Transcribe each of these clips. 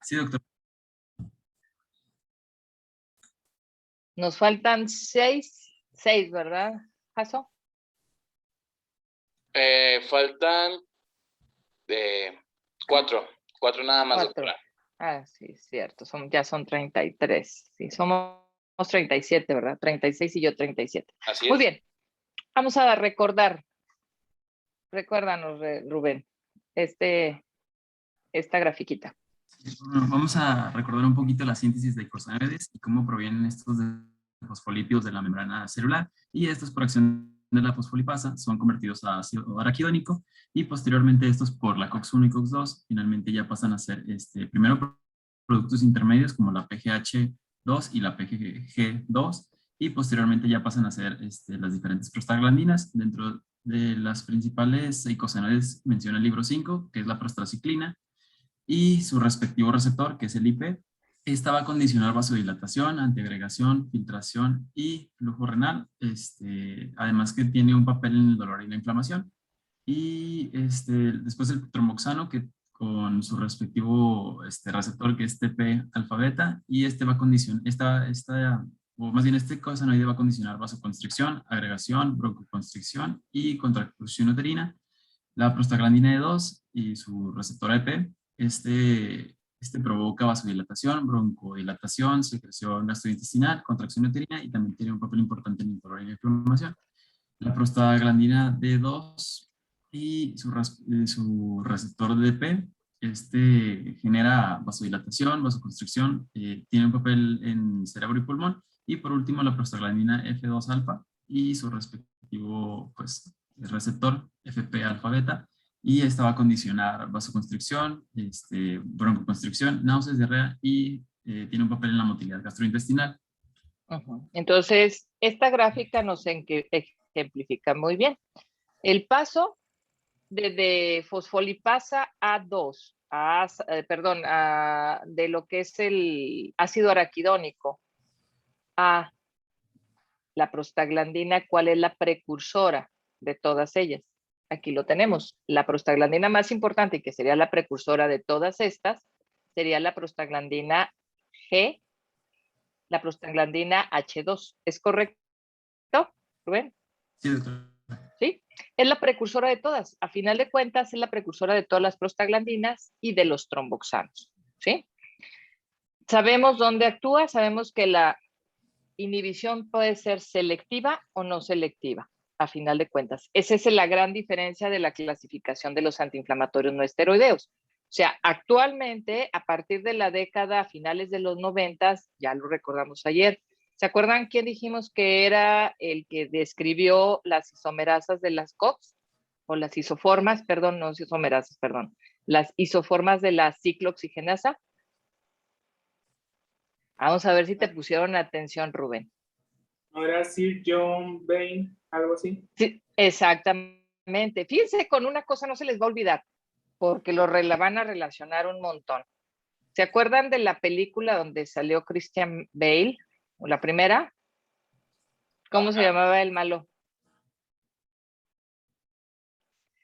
Sí, doctor. Nos faltan seis, ¿verdad, Jaso? Faltan cuatro nada más, Cuatro. doctora. Ah, sí, cierto, ya son 33. Sí, somos 37, ¿verdad? 36 y yo 37. Así Muy es. bien, vamos a recordar. Recuérdanos, Rubén, esta grafiquita. Bueno, vamos a recordar un poquito la síntesis de icosanoides y cómo provienen estos de fosfolípidos de la membrana celular, y estos por acción de la fosfolipasa son convertidos a ácido araquidónico, y posteriormente estos por la COX-1 y COX-2 finalmente ya pasan a ser primero productos intermedios como la PGH2 y la PGG2, y posteriormente ya pasan a ser las diferentes prostaglandinas. Dentro de las principales icosanoides menciona el libro 5, que es la prostraciclina, y su respectivo receptor, que es el IP. Esta va a condicionar vasodilatación, antiagregación, filtración y flujo renal, además que tiene un papel en el dolor y la inflamación. Y después el tromboxano, que con su respectivo receptor, que es TP alfa beta, y va a condicionar, o más bien este cosanoide va a condicionar vasoconstricción, agregación, broncoconstricción y contracción uterina. La prostaglandina E2 y su receptor EP, provoca vasodilatación, broncodilatación, secreción gastrointestinal, contracción uterina, y también tiene un papel importante en el dolor y la inflamación. La prostaglandina D2 y su receptor DP, genera vasodilatación, vasoconstricción, tiene un papel en cerebro y pulmón. Y por último, la prostaglandina F2 alfa y su respectivo receptor FP alfa beta, y esta va a condicionar vasoconstricción, broncoconstricción, náuseas, diarrea, y tiene un papel en la motilidad gastrointestinal. Entonces, esta gráfica nos ejemplifica muy bien el paso de fosfolipasa A2, de lo que es el ácido araquidónico a la prostaglandina. ¿Cuál es la precursora de todas ellas? Aquí lo tenemos. La prostaglandina más importante, y que sería la precursora de todas estas, sería la prostaglandina G, la prostaglandina H2. ¿Es correcto, Rubén? Sí, doctor. ¿Sí? Es la precursora de todas. A final de cuentas, es la precursora de todas las prostaglandinas y de los tromboxanos. ¿Sí? Sabemos dónde actúa, sabemos que la inhibición puede ser selectiva o no selectiva, a final de cuentas. Esa es la gran diferencia de la clasificación de los antiinflamatorios no esteroideos. O sea, actualmente, a partir de la década, a finales de los 90, ya lo recordamos ayer, ¿se acuerdan quién dijimos que era el que describió las isomerasas de las COX? O las isoformas, perdón, no isomerasas, perdón. Las isoformas de la ciclooxigenasa. Vamos a ver si te pusieron atención, Rubén. ¿No era Sir John Bain, algo así? Sí, exactamente. Fíjense, con una cosa no se les va a olvidar, porque van a relacionar un montón. ¿Se acuerdan de la película donde salió Christian Bale? ¿O la primera? ¿Cómo se llamaba el malo?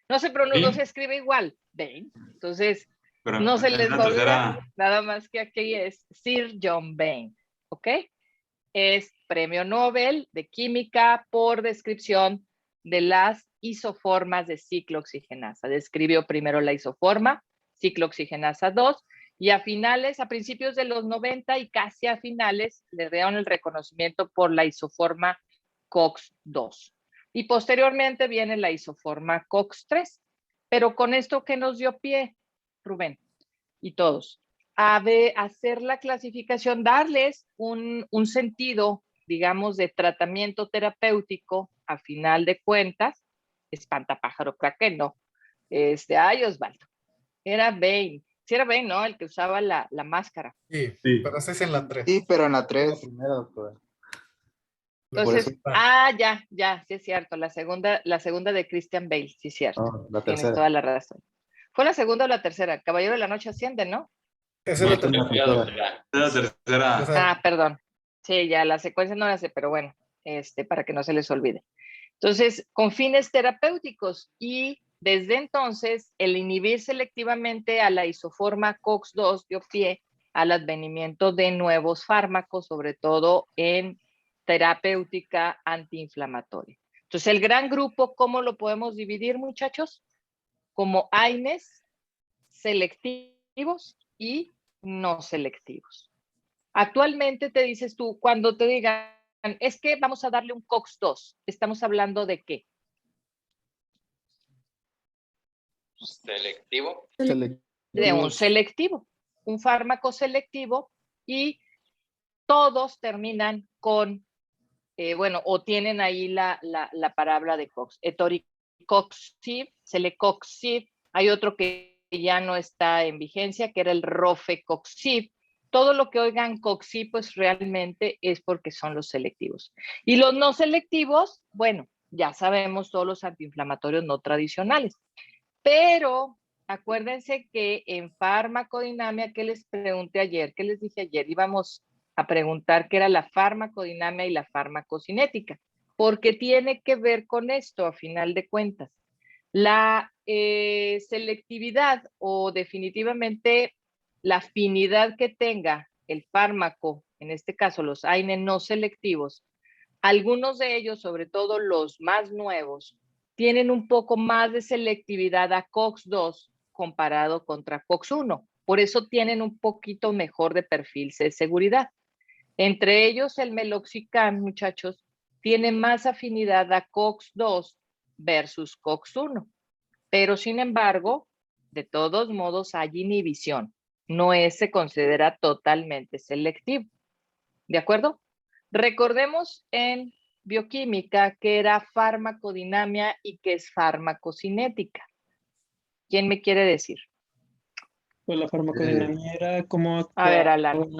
No se pronuncia, no se escribe igual, Bale. Entonces, pero no se les va a olvidar, nada más que aquí es Sir John Bain, ¿ok? Es premio Nobel de Química por descripción de las isoformas de ciclooxigenasa. Describió primero la isoforma, ciclooxigenasa 2, y a principios de los 90 y casi a finales, le dieron el reconocimiento por la isoforma COX-2. Y posteriormente viene la isoforma COX-3. Pero con esto, ¿qué nos dio pie, Rubén? Y todos, a hacer la clasificación, darles un sentido, digamos, de tratamiento terapéutico, a final de cuentas. Espantapájaro, creo que no. Ay, Osvaldo, era Bain. Sí era Bain, ¿no? El que usaba la máscara. Sí, pero ese es en la 3. Sí, pero en la 3. La primera, doctora. Entonces, ya, sí es cierto. La segunda de Christian Bale, sí es cierto. No, la Tienes tercera. toda la razón. ¿Fue la segunda o la tercera? Caballero de la Noche asciende, ¿no? Esa es la tercera. Ah, perdón. Sí, ya la secuencia no la sé, pero bueno, para que no se les olvide. Entonces, con fines terapéuticos, y Desde entonces, el inhibir selectivamente a la isoforma COX-2 dio pie al advenimiento de nuevos fármacos, sobre todo en terapéutica antiinflamatoria. Entonces, el gran grupo, ¿cómo lo podemos dividir, muchachos? Como AINES selectivos y no selectivos. Actualmente te dices tú, cuando te digan, es que vamos a darle un COX-2, ¿estamos hablando de qué? Selectivo. De un selectivo, un fármaco selectivo, y todos terminan con, bueno, o tienen ahí la palabra de COX. Etoricoxib, celecoxib, hay otro que ya no está en vigencia, que era el rofecoxib. Todo lo que oigan coxib, pues realmente es porque son los selectivos. Y los no selectivos, bueno, ya sabemos todos los antiinflamatorios no tradicionales. Pero acuérdense que en farmacodinamia, ¿qué les pregunté ayer? ¿Qué les dije ayer? Íbamos a preguntar qué era la farmacodinamia y la farmacocinética, porque tiene que ver con esto a final de cuentas. La selectividad o definitivamente la afinidad que tenga el fármaco, en este caso los AINE no selectivos, algunos de ellos, sobre todo los más nuevos, tienen un poco más de selectividad a COX-2 comparado contra COX-1. Por eso tienen un poquito mejor de perfil de seguridad. Entre ellos, el meloxicam, muchachos, tiene más afinidad a COX-2 versus COX-1. Pero, sin embargo, de todos modos hay inhibición. No se considera totalmente selectivo. ¿De acuerdo? Recordemos en bioquímica que era farmacodinamia y que es farmacocinética. ¿Quién me quiere decir? Pues la farmacodinamia era como A ver, Alan.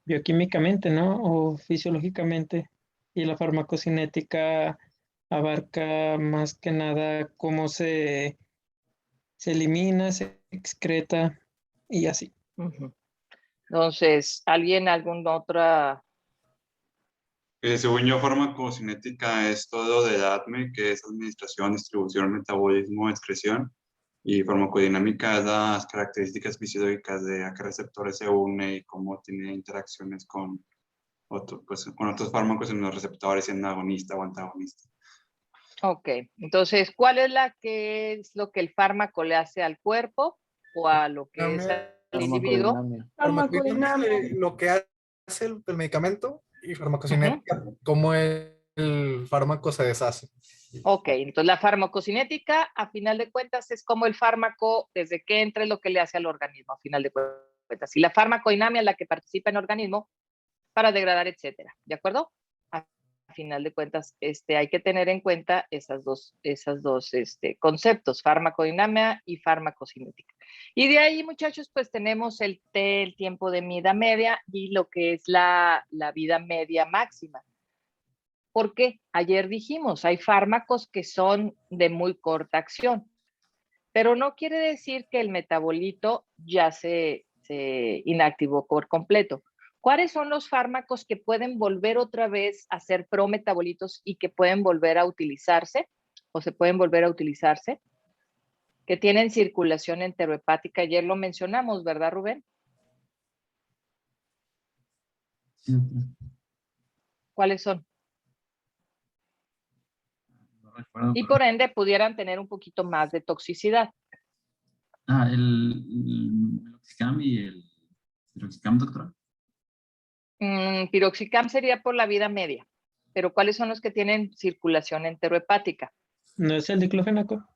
Bioquímicamente, ¿no? O fisiológicamente. Y la farmacocinética abarca más que nada cómo se elimina, se excreta y así. Entonces, ¿alguna otra? Según yo, farmacocinética es todo del ADME, que es administración, distribución, metabolismo, excreción. Y farmacodinámica es las características fisiológicas de a qué receptores se une y cómo tiene interacciones con otros fármacos en los receptores, en agonista o antagonista. Ok, entonces, ¿cuál es lo que el fármaco le hace al cuerpo o a lo que es el individuo? Farmacodinámica, lo que hace el medicamento, y farmacocinética, cómo el fármaco se deshace. Ok, entonces la farmacocinética, a final de cuentas, es como el fármaco, desde que entra, es lo que le hace al organismo, a final de cuentas. Y la farmacodinamia es la que participa en el organismo para degradar, etcétera. ¿De acuerdo? A final de cuentas, hay que tener en cuenta esos dos conceptos, farmacodinamia y farmacocinética. Y de ahí, muchachos, pues tenemos el tiempo de vida media y lo que es la vida media máxima. Porque ayer dijimos, hay fármacos que son de muy corta acción, pero no quiere decir que el metabolito ya se inactivó por completo. ¿Cuáles son los fármacos que pueden volver otra vez a ser prometabolitos y que pueden volver a utilizarse o se pueden volver a utilizarse? Que tienen circulación enterohepática. Ayer lo mencionamos, ¿verdad, Rubén? Sí. ¿Cuáles son? Y por ende pudieran tener un poquito más de toxicidad. El meloxicam y el piroxicam, doctora. Piroxicam sería por la vida media, pero ¿cuáles son los que tienen circulación enterohepática? ¿No es el diclofenaco?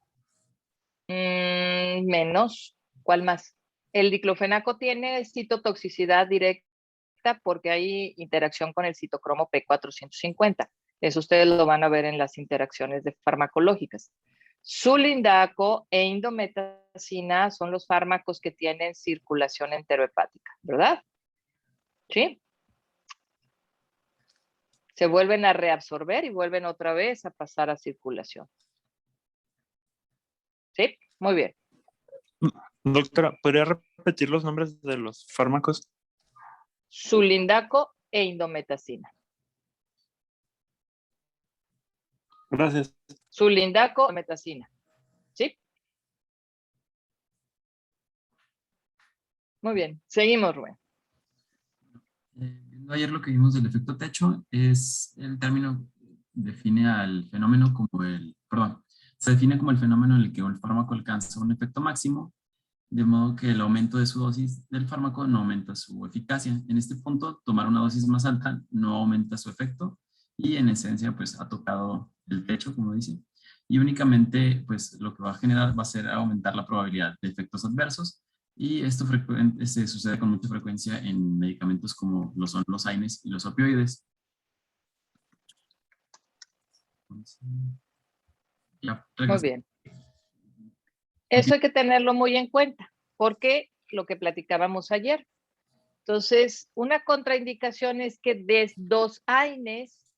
Menos. ¿Cuál más? El diclofenaco tiene citotoxicidad directa porque hay interacción con el citocromo P450. Eso ustedes lo van a ver en las interacciones farmacológicas. Sulindaco e indometacina son los fármacos que tienen circulación enterohepática, ¿verdad? ¿Sí? Se vuelven a reabsorber y vuelven otra vez a pasar a circulación. ¿Sí? Muy bien. Doctora, ¿podría repetir los nombres de los fármacos? Sulindaco e indometacina. Gracias. Sulindaco, indometacina. Muy bien, seguimos, Rubén. Viendo ayer lo que vimos del efecto techo, es el término define al fenómeno como se define como el fenómeno en el que el fármaco alcanza un efecto máximo, de modo que el aumento de su dosis del fármaco no aumenta su eficacia. En este punto, tomar una dosis más alta no aumenta su efecto y en esencia pues ha tocado el techo, como dice, y únicamente pues lo que va a generar va a ser aumentar la probabilidad de efectos adversos, y esto se sucede con mucha frecuencia en medicamentos como lo son los AINES y los opioides. Muy bien. Eso hay que tenerlo muy en cuenta, porque lo que platicábamos ayer. Entonces, una contraindicación es que des 2 AINES,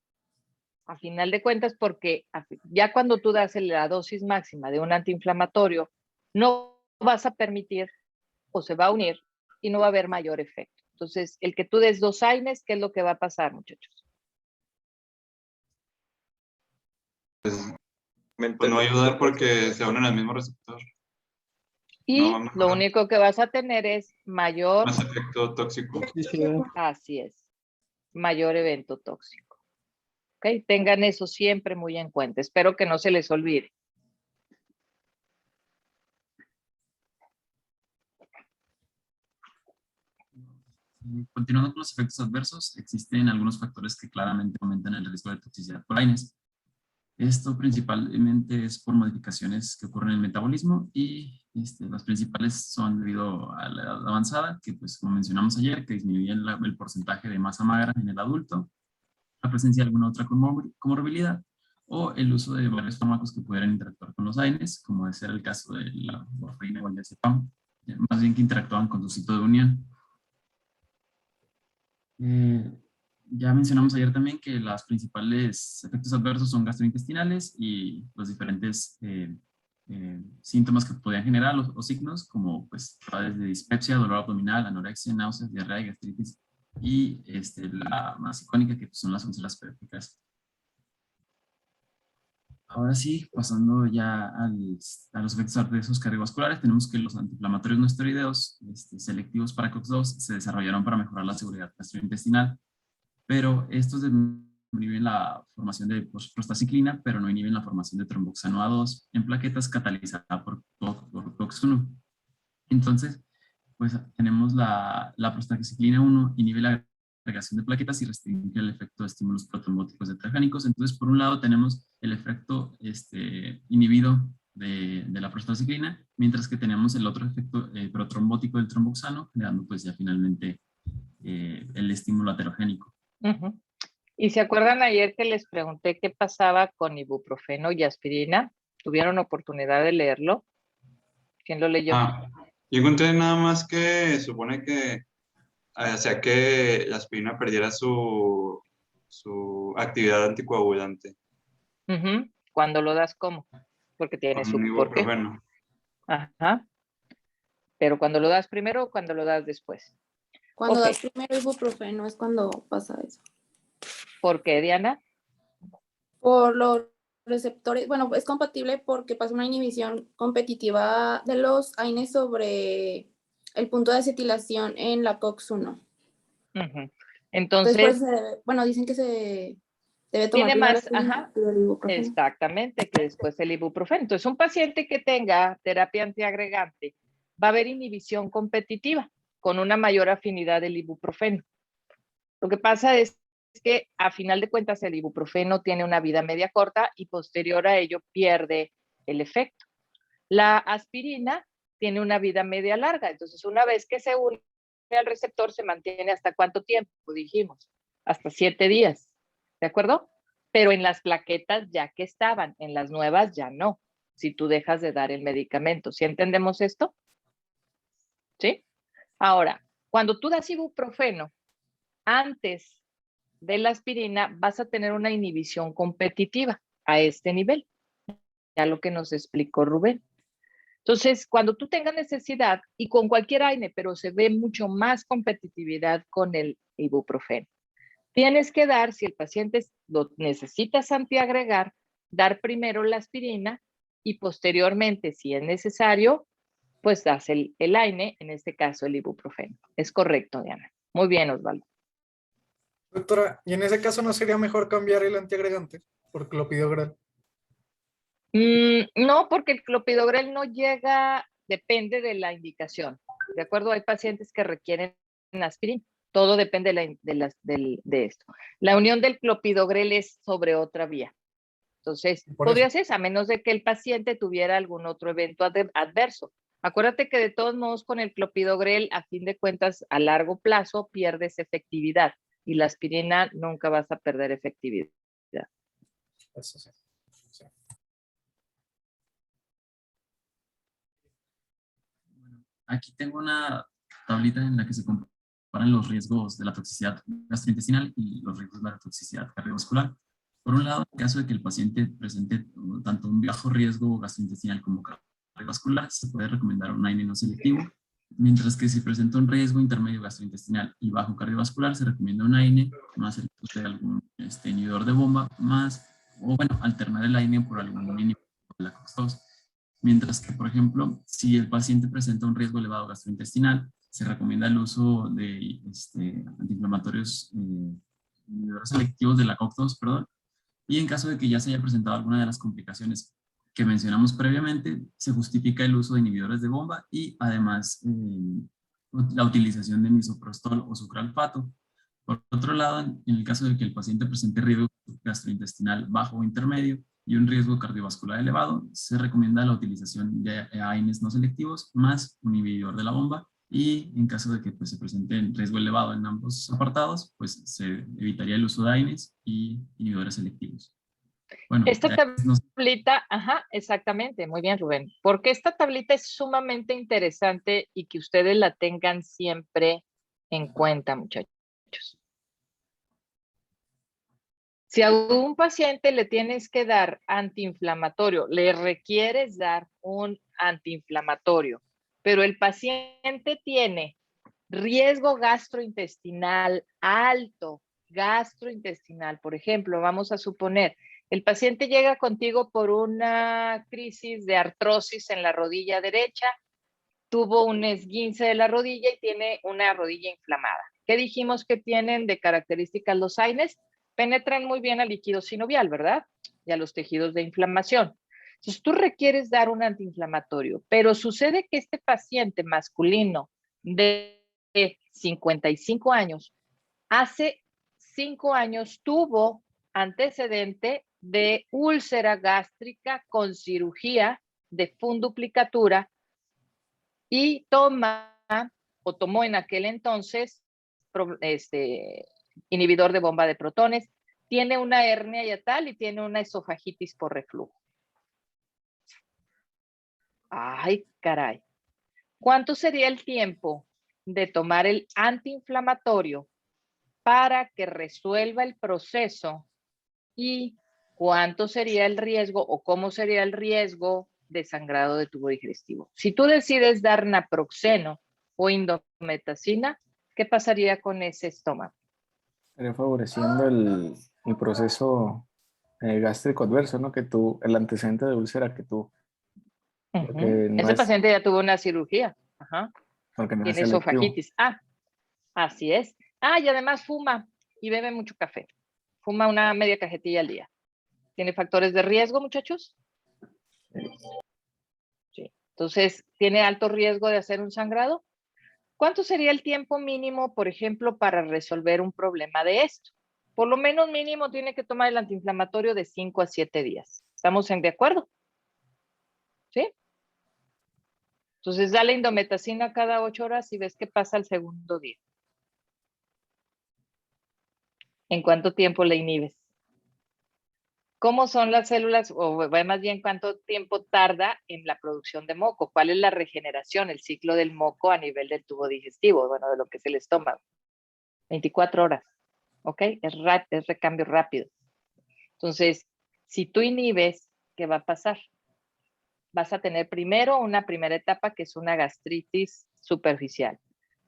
a final de cuentas, porque ya cuando tú das la dosis máxima de un antiinflamatorio, no vas a permitir o se va a unir y no va a haber mayor efecto. Entonces, el que tú des 2 AINES, ¿qué es lo que va a pasar, muchachos? Pues no va a ayudar porque se unen al mismo receptor. Y lo único que vas a tener es mayor... Más efecto tóxico. Así es. Mayor evento tóxico. ¿Ok? Tengan eso siempre muy en cuenta. Espero que no se les olvide. Continuando con los efectos adversos, existen algunos factores que claramente aumentan el riesgo de toxicidad por AINES. Esto principalmente es por modificaciones que ocurren en el metabolismo y las principales son debido a la edad avanzada, que pues como mencionamos ayer, que disminuye el porcentaje de masa magra en el adulto, la presencia de alguna otra comorbilidad o el uso de varios fármacos que pudieran interactuar con los AINES, como de ser el caso de la warfarina o el diazepam, más bien que interactuaban con su sitio de unión. Ya mencionamos ayer también que los principales efectos adversos son gastrointestinales y los diferentes síntomas que podrían generar o signos, como pues desde dispepsia, dolor abdominal, anorexia, náuseas, diarrea, gastritis y la más icónica que pues, son las úlceras pépticas. Ahora sí, pasando ya a los efectos adversos cardiovasculares, tenemos que los antiinflamatorios no esteroideos selectivos para COX-2 se desarrollaron para mejorar la seguridad gastrointestinal, pero estos inhiben la formación de prostaciclina, pero no inhiben la formación de tromboxano A2 en plaquetas catalizada por COX-1. Entonces, pues tenemos la prostaciclina 1 inhibe la agregación de plaquetas y restringe el efecto de estímulos protrombóticos heterogénicos. Entonces, por un lado tenemos el efecto inhibido de la prostaciclina, mientras que tenemos el otro efecto protrombótico del tromboxano, generando pues ya finalmente el estímulo heterogénico. Uh-huh. ¿Y se acuerdan ayer que les pregunté qué pasaba con ibuprofeno y aspirina? ¿Tuvieron oportunidad de leerlo? ¿Quién lo leyó? Yo encontré nada más que supone que hacía que la aspirina perdiera su actividad anticoagulante. Uh-huh. ¿Cuándo lo das cómo? Porque tiene su porqué. Ajá. Pero cuando lo das primero o cuando lo das después. Cuando das primero ibuprofeno es cuando pasa eso. ¿Por qué, Diana? Por los receptores, bueno, es compatible porque pasa una inhibición competitiva de los AINES sobre el punto de acetilación en la COX-1. Uh-huh. Entonces bueno, dicen que se debe tomar tiene más, el ibuprofeno. Exactamente, que después el ibuprofeno. Entonces, un paciente que tenga terapia antiagregante va a haber inhibición competitiva con una mayor afinidad del ibuprofeno. Lo que pasa es que a final de cuentas el ibuprofeno tiene una vida media corta y posterior a ello pierde el efecto. La aspirina tiene una vida media larga, entonces una vez que se une al receptor se mantiene hasta ¿cuánto tiempo? Dijimos, hasta 7 días, ¿de acuerdo? Pero en las plaquetas ya que estaban, en las nuevas ya no, si tú dejas de dar el medicamento. ¿Sí entendemos esto? ¿Sí? Ahora, cuando tú das ibuprofeno antes de la aspirina, vas a tener una inhibición competitiva a este nivel. Ya lo que nos explicó Rubén. Entonces, cuando tú tengas necesidad, y con cualquier AINE, pero se ve mucho más competitividad con el ibuprofeno, tienes que dar, si el paciente lo necesitas antiagregar, dar primero la aspirina y posteriormente, si es necesario, pues das el AINE, en este caso el ibuprofeno. Es correcto, Diana. Muy bien, Osvaldo. Doctora, ¿y en ese caso no sería mejor cambiar el antiagregante por clopidogrel? No, porque el clopidogrel no llega, depende de la indicación. ¿De acuerdo? Hay pacientes que requieren aspirina. Todo depende de esto. La unión del clopidogrel es sobre otra vía. Entonces, podría ser, a menos de que el paciente tuviera algún otro evento adverso. Acuérdate que de todos modos con el clopidogrel, a fin de cuentas, a largo plazo pierdes efectividad y la aspirina nunca vas a perder efectividad. Eso sí. Aquí tengo una tablita en la que se comparan los riesgos de la toxicidad gastrointestinal y los riesgos de la toxicidad cardiovascular. Por un lado, en caso de que el paciente presente tanto un bajo riesgo gastrointestinal como cardiovascular, se puede recomendar un AINE no selectivo, mientras que si presenta un riesgo intermedio gastrointestinal y bajo cardiovascular, se recomienda un AINE más el uso de algún inhibidor de bomba, o bueno, alternar el AINE por algún inhibidor de la COX-2. Mientras que, por ejemplo, si el paciente presenta un riesgo elevado gastrointestinal, se recomienda el uso de antiinflamatorios inhibidores selectivos de la COX-2, perdón. Y en caso de que ya se haya presentado alguna de las complicaciones que mencionamos previamente, se justifica el uso de inhibidores de bomba y además la utilización de misoprostol o sucralfato. Por otro lado, en el caso de que el paciente presente riesgo gastrointestinal bajo o intermedio y un riesgo cardiovascular elevado, se recomienda la utilización de AINES no selectivos más un inhibidor de la bomba, y en caso de que pues, se presente riesgo elevado en ambos apartados, pues se evitaría el uso de AINES y inhibidores selectivos. Bueno, esta tablita, ajá, exactamente, muy bien, Rubén, porque esta tablita es sumamente interesante y que ustedes la tengan siempre en cuenta, muchachos. Si a un paciente le tienes que dar antiinflamatorio, le requieres dar un antiinflamatorio, pero el paciente tiene riesgo gastrointestinal alto, gastrointestinal, por ejemplo, vamos a suponer, el paciente llega contigo por una crisis de artrosis en la rodilla derecha, tuvo un esguince de la rodilla y tiene una rodilla inflamada. ¿Qué dijimos que tienen de características los AINES? Penetran muy bien al líquido sinovial, ¿verdad? Y a los tejidos de inflamación. Entonces, tú requieres dar un antiinflamatorio, pero sucede que este paciente masculino de 55 años, hace 5 años tuvo antecedente de úlcera gástrica con cirugía de funduplicatura y tomó en aquel entonces inhibidor de bomba de protones, tiene una hernia hiatal y tiene una esofagitis por reflujo. Ay, caray. ¿Cuánto sería el tiempo de tomar el antiinflamatorio para que resuelva el proceso? ¿Y cuánto sería el riesgo o cómo sería el riesgo de sangrado de tubo digestivo? Si tú decides dar naproxeno o indometacina, ¿qué pasaría con ese estómago? Estaría favoreciendo el proceso gástrico adverso, ¿no? El antecedente de úlcera que tú. Ese paciente ya tuvo una cirugía. Ajá. Porque no tiene esofagitis. Así es. Y además fuma y bebe mucho café. Fuma una media cajetilla al día. ¿Tiene factores de riesgo, muchachos? Sí. Entonces, ¿tiene alto riesgo de hacer un sangrado? ¿Cuánto sería el tiempo mínimo, por ejemplo, para resolver un problema de esto? Por lo menos mínimo tiene que tomar el antiinflamatorio de 5 a 7 días. ¿Estamos de acuerdo? ¿Sí? Entonces, dale indometacina cada 8 horas y ves qué pasa el segundo día. ¿En cuánto tiempo le inhibes? ¿Cómo son las células, o más bien cuánto tiempo tarda en la producción de moco? ¿Cuál es la regeneración, el ciclo del moco a nivel del tubo digestivo, bueno, de lo que es el estómago? 24 horas, ¿ok? Es recambio rápido. Entonces, si tú inhibes, ¿qué va a pasar? Vas a tener primero una primera etapa que es una gastritis superficial.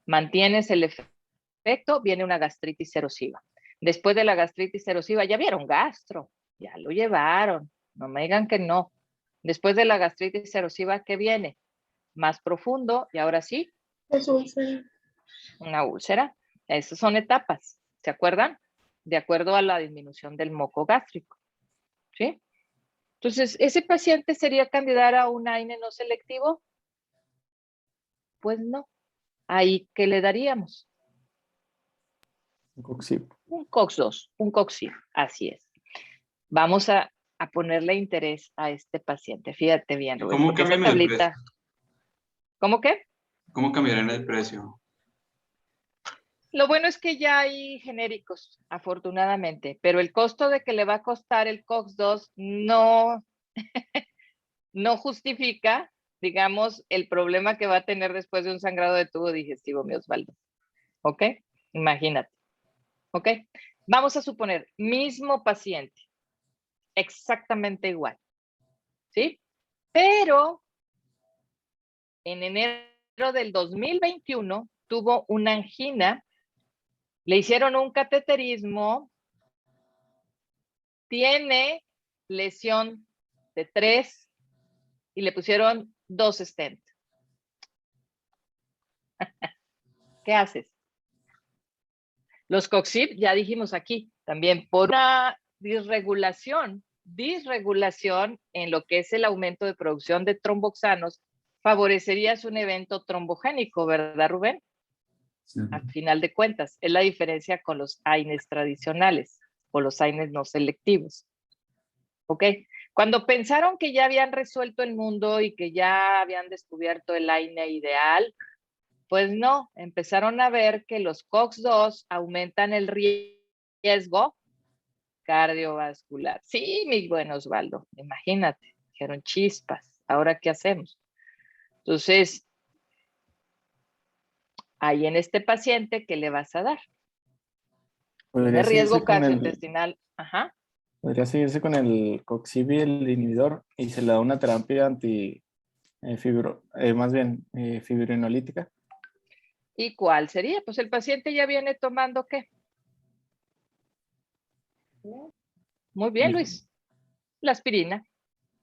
Mantienes el efecto, viene una gastritis erosiva. Después de la gastritis erosiva, ya vieron gastro. Ya lo llevaron, no me digan que no. Después de la gastritis erosiva, ¿qué viene? más profundo y ahora sí, Es úlcera. una úlcera. Esas son etapas, ¿se acuerdan? De acuerdo a la disminución del moco gástrico, ¿sí? Entonces, ¿ese paciente sería candidato a un AINE no selectivo? Pues no. ¿Ahí qué le daríamos? Un Coxib. Un COX-2, un COXIB, así es. Vamos a ponerle interés a este paciente. Fíjate bien, Rubén. ¿Cómo Porque esa cambian el tablita... precio? ¿Cómo qué? ¿Cómo cambiarán el precio? Lo bueno es que ya hay genéricos, afortunadamente, pero el costo de que le va a costar el COX-2 no, no justifica, digamos, el problema que va a tener después de un sangrado de tubo digestivo, mi Osvaldo. ¿Ok? Imagínate. ¿Ok? Vamos a suponer, mismo paciente, exactamente igual. ¿Sí? Pero en enero del 2021 tuvo una angina, le hicieron un cateterismo, tiene lesión de 3 y le pusieron 2 stent. ¿Qué haces? Los COXIB, ya dijimos aquí, también por una disregulación en lo que es el aumento de producción de tromboxanos, favorecerías un evento trombogénico, ¿verdad, Rubén? Sí. Al final de cuentas, es la diferencia con los AINES tradicionales o los AINES no selectivos. ¿Ok? Cuando pensaron que ya habían resuelto el mundo y que ya habían descubierto el AINE ideal, pues no, empezaron a ver que los COX-2 aumentan el riesgo cardiovascular. Sí, mi buen Osvaldo, imagínate, dijeron chispas, ¿ahora qué hacemos? Entonces, ahí en este paciente, ¿qué le vas a dar? Tiene riesgo gastrointestinal. Ajá. Podría seguirse con el Coxib y el inhibidor y se le da una terapia fibrinolítica. ¿Y cuál sería? Pues el paciente ya viene tomando ¿qué? Muy bien, Luis. La aspirina.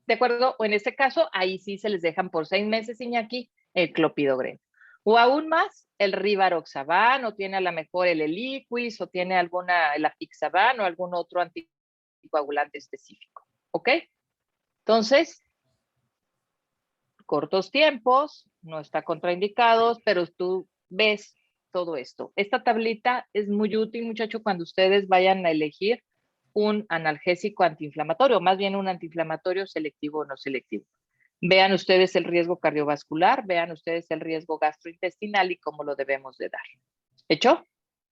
¿De acuerdo? O en este caso, ahí sí se les dejan por 6 meses, Iñaki, el clopidogrel. O aún más, el rivaroxaban, o tiene a lo mejor el Eliquis, o tiene el apixaban, o algún otro anticoagulante específico. ¿Ok? Entonces, cortos tiempos, no está contraindicado, pero tú ves todo esto. Esta tablita es muy útil, muchachos, cuando ustedes vayan a elegir un analgésico antiinflamatorio, más bien un antiinflamatorio selectivo o no selectivo. Vean ustedes el riesgo cardiovascular, vean ustedes el riesgo gastrointestinal y cómo lo debemos de dar. ¿Hecho?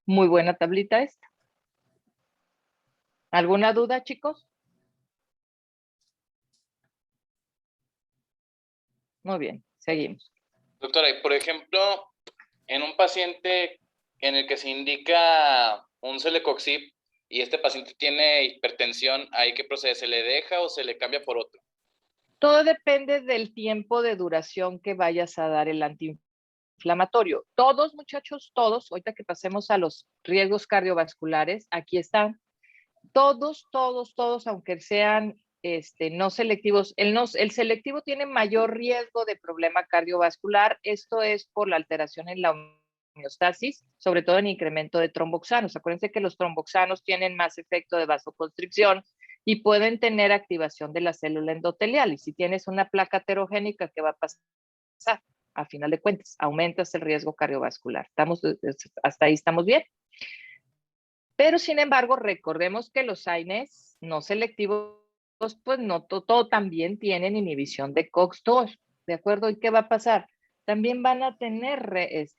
Muy buena tablita esta. ¿Alguna duda, chicos? Muy bien, seguimos. Doctora, y por ejemplo, en un paciente en el que se indica un celecoxib y este paciente tiene hipertensión, ¿hay qué procede? ¿Se le deja o se le cambia por otro? Todo depende del tiempo de duración que vayas a dar el antiinflamatorio. Todos, muchachos, todos, ahorita que pasemos a los riesgos cardiovasculares, aquí están. Todos, aunque sean no selectivos. El selectivo tiene mayor riesgo de problema cardiovascular. Esto es por la alteración en la homeostasis, sobre todo en incremento de tromboxanos. Acuérdense que los tromboxanos tienen más efecto de vasoconstricción y pueden tener activación de la célula endotelial. Y si tienes una placa heterogénica, ¿qué va a pasar? A final de cuentas, aumentas el riesgo cardiovascular. ¿Hasta ahí estamos bien? Pero, sin embargo, recordemos que los AINES no selectivos, pues no todo también tienen inhibición de COX-2, ¿de acuerdo? ¿Y qué va a pasar? También van a tener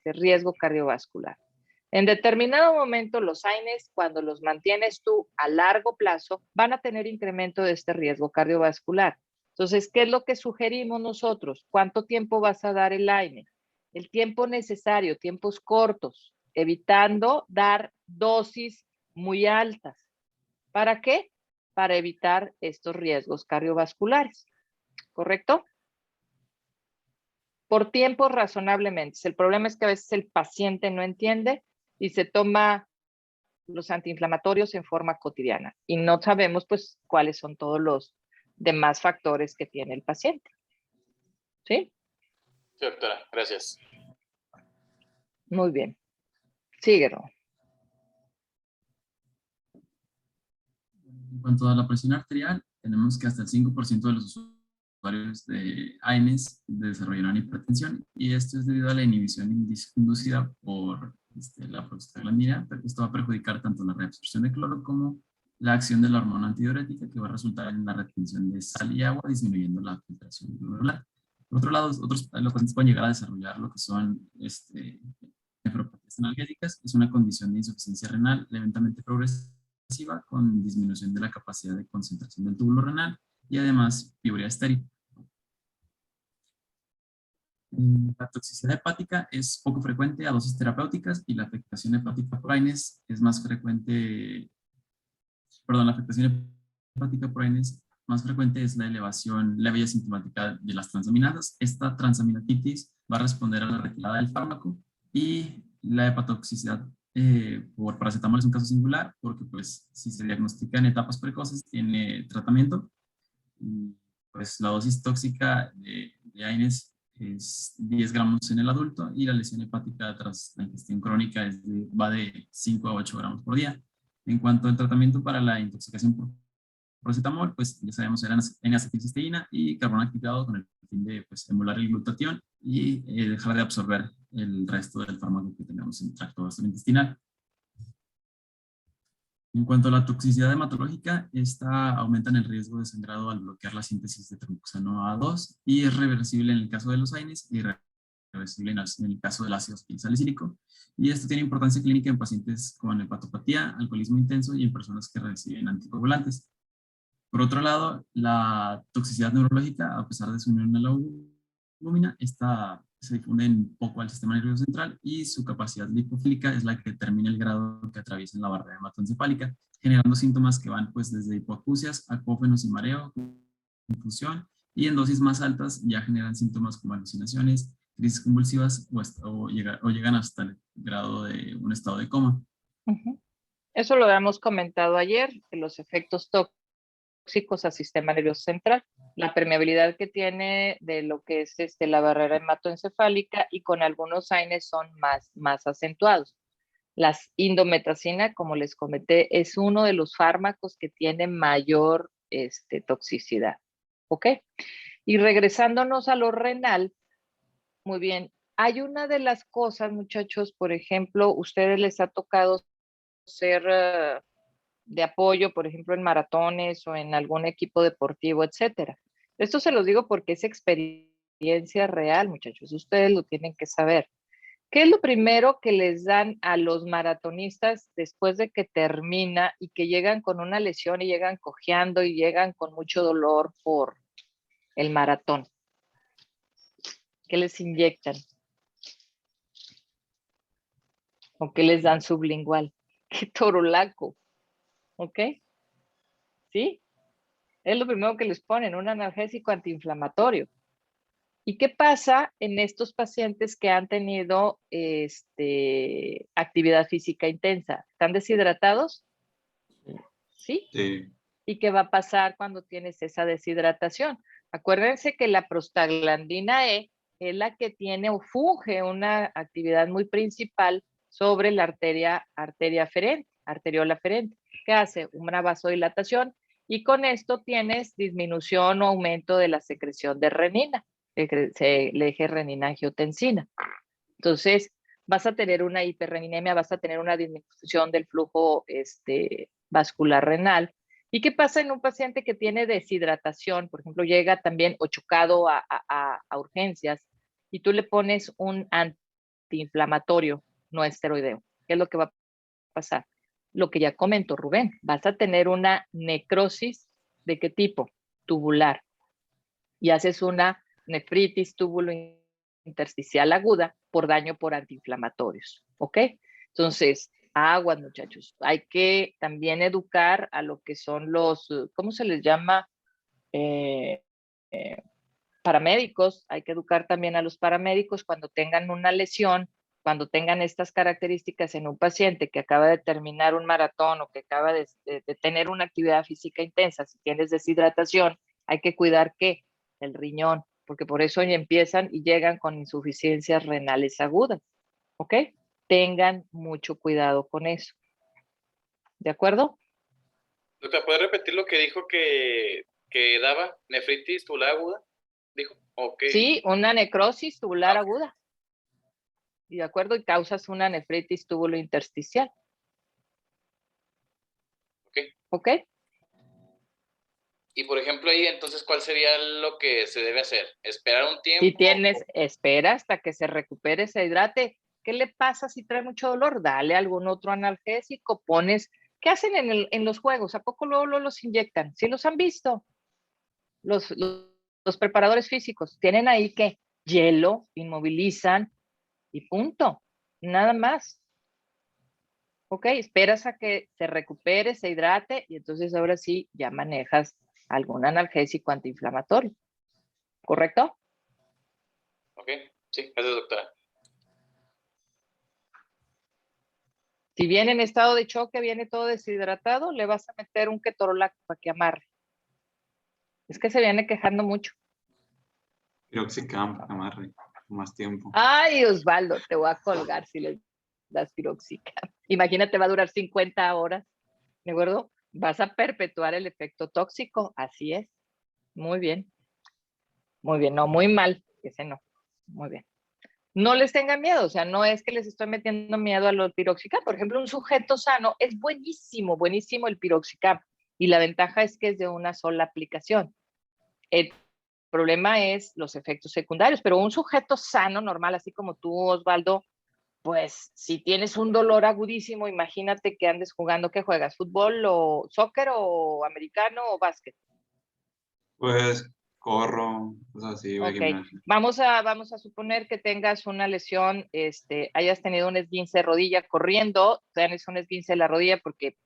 riesgo cardiovascular. En determinado momento, los AINES, cuando los mantienes tú a largo plazo, van a tener incremento de este riesgo cardiovascular. Entonces, ¿qué es lo que sugerimos nosotros? ¿Cuánto tiempo vas a dar el AINE? El tiempo necesario, tiempos cortos, evitando dar dosis muy altas. ¿Para qué? Para evitar estos riesgos cardiovasculares. ¿Correcto? Por tiempos razonablemente. El problema es que a veces el paciente no entiende y se toma los antiinflamatorios en forma cotidiana y no sabemos pues cuáles son todos los demás factores que tiene el paciente. ¿Sí? Sí, doctora, gracias. Muy bien. Síguelo. En cuanto a la presión arterial, tenemos que hasta el 5% de los usuarios de AINES desarrollarán hipertensión, y esto es debido a la inhibición inducida por la prostaglandina. Esto va a perjudicar tanto la reabsorción de cloro como la acción de la hormona antidiurética, que va a resultar en la retención de sal y agua, disminuyendo la filtración glomerular. Por otro lado, otros los pacientes pueden llegar a desarrollar lo que son nefropatías analgésicas, que es una condición de insuficiencia renal lentamente progresiva con disminución de la capacidad de concentración del túbulo renal y además piuria estéril. La toxicidad hepática es poco frecuente a dosis terapéuticas, y la afectación hepática por AINES es más frecuente, la afectación hepática por AINES más frecuente es la elevación leve y asintomática de las transaminasas. Esta transaminatitis va a responder a la retirada del fármaco, y la hepatotoxicidad por paracetamol es un caso singular, porque pues si se diagnostica en etapas precoces tiene tratamiento. Y, pues la dosis tóxica de AINES es 10 gramos en el adulto, y la lesión hepática tras la ingestión crónica va de 5 a 8 gramos por día. En cuanto al tratamiento para la intoxicación por paracetamol, pues ya sabemos, eran N-acetilcisteína y carbón activado, con el fin de pues, emular el glutatión y dejar de absorber el resto del fármaco que tenemos en el tracto gastrointestinal. En cuanto a la toxicidad hematológica, esta aumenta en el riesgo de sangrado al bloquear la síntesis de triptófano A2, y es reversible en el caso de los AINES y reversible en el caso del ácido salicílico. Y esto tiene importancia clínica en pacientes con hepatopatía, alcoholismo intenso y en personas que reciben anticoagulantes. Por otro lado, la toxicidad neurológica, a pesar de su unión a la albúmina, esta se difunde poco al sistema nervioso central, y su capacidad lipofílica es la que determina el grado que atraviesa la barrera hematoencefálica, generando síntomas que van pues desde hipoacusias, acófenos y mareo, confusión, y en dosis más altas ya generan síntomas como alucinaciones, crisis convulsivas o llegan hasta el grado de un estado de coma. Eso lo habíamos comentado ayer, que los efectos tóxicos al sistema nervioso central, la permeabilidad que tiene de lo que es la barrera hematoencefálica, y con algunos AINES son más acentuados. Las indometacina, como les comenté, es uno de los fármacos que tiene mayor toxicidad. ¿Ok? Y regresándonos a lo renal, muy bien, hay una de las cosas, muchachos, por ejemplo, ustedes les ha tocado ser de apoyo, por ejemplo, en maratones o en algún equipo deportivo, etcétera. Esto se los digo porque es experiencia real, muchachos. Ustedes lo tienen que saber. ¿Qué es lo primero que les dan a los maratonistas después de que termina y que llegan con una lesión y llegan cojeando y llegan con mucho dolor por el maratón? ¿Qué les inyectan? ¿O qué les dan sublingual? ¡Qué torolaco! ¿Ok? ¿Sí? Es lo primero que les ponen, un analgésico antiinflamatorio. ¿Y qué pasa en estos pacientes que han tenido actividad física intensa? ¿Están deshidratados? ¿Sí? Sí. ¿Y qué va a pasar cuando tienes esa deshidratación? Acuérdense que la prostaglandina E es la que tiene o funge una actividad muy principal sobre la arteriola aferente, que hace una vasodilatación, y con esto tienes disminución o aumento de la secreción de renina, el eje renina-angiotensina. Entonces, vas a tener una hiperreninemia, vas a tener una disminución del flujo vascular renal. ¿Y qué pasa en un paciente que tiene deshidratación? Por ejemplo, llega también o chocado a urgencias, y tú le pones un antiinflamatorio no esteroideo. ¿Qué es lo que va a pasar? Lo que ya comentó Rubén, vas a tener una necrosis. ¿De qué tipo? Tubular. Y haces una nefritis túbulo intersticial aguda por daño por antiinflamatorios. ¿Ok? Entonces, aguas, muchachos. Hay que también educar a lo que son los, ¿cómo se les llama? Paramédicos. Hay que educar también a los paramédicos cuando tengan una lesión, cuando tengan estas características en un paciente que acaba de terminar un maratón o que acaba de tener una actividad física intensa. Si tienes deshidratación, hay que cuidar ¿qué? El riñón, porque por eso ya empiezan y llegan con insuficiencias renales agudas, ¿ok? Tengan mucho cuidado con eso. ¿De acuerdo? Doctora, ¿puede repetir lo que dijo que daba? ¿Nefritis tubular aguda? ¿Dijo? Okay. Sí, una necrosis tubular aguda. ¿De acuerdo? Y causas una nefritis túbulo intersticial. Ok. ¿Ok? Y por ejemplo ahí, entonces, ¿cuál sería lo que se debe hacer? ¿Esperar un tiempo? Si tienes, espera hasta que se recupere, se hidrate. ¿Qué le pasa si trae mucho dolor? Dale algún otro analgésico, pones... ¿Qué hacen en los juegos? ¿A poco luego los inyectan? ¿Sí los han visto? Los preparadores físicos tienen ahí que hielo, inmovilizan y punto. Nada más. Ok, esperas a que se recupere, se hidrate y entonces ahora sí ya manejas algún analgésico antiinflamatorio. ¿Correcto? Ok, sí, gracias, doctora. Si viene en estado de choque, viene todo deshidratado, le vas a meter un ketorolac para que amarre. Es que se viene quejando mucho. Piroxicam, amarre, más tiempo. Ay, Osvaldo, te voy a colgar si le das piroxicam. Imagínate, va a durar 50 horas, ¿de acuerdo? Vas a perpetuar el efecto tóxico, así es. Muy bien. Muy bien, no, muy mal, ese no. Muy bien. No les tengan miedo, o sea, no es que les estoy metiendo miedo a los piroxicam. Por ejemplo, un sujeto sano es buenísimo, buenísimo el piroxicam. Y la ventaja es que es de una sola aplicación. El problema es los efectos secundarios, pero un sujeto sano, normal, así como tú, Osvaldo, pues si tienes un dolor agudísimo, imagínate que andes jugando, ¿qué juegas? ¿Fútbol o soccer o americano o básquet? Pues corro, cosas así, voy al Ok, gimnasio. vamos a suponer que tengas una lesión, hayas tenido un esguince de rodilla corriendo, tienes un esguince de la rodilla porque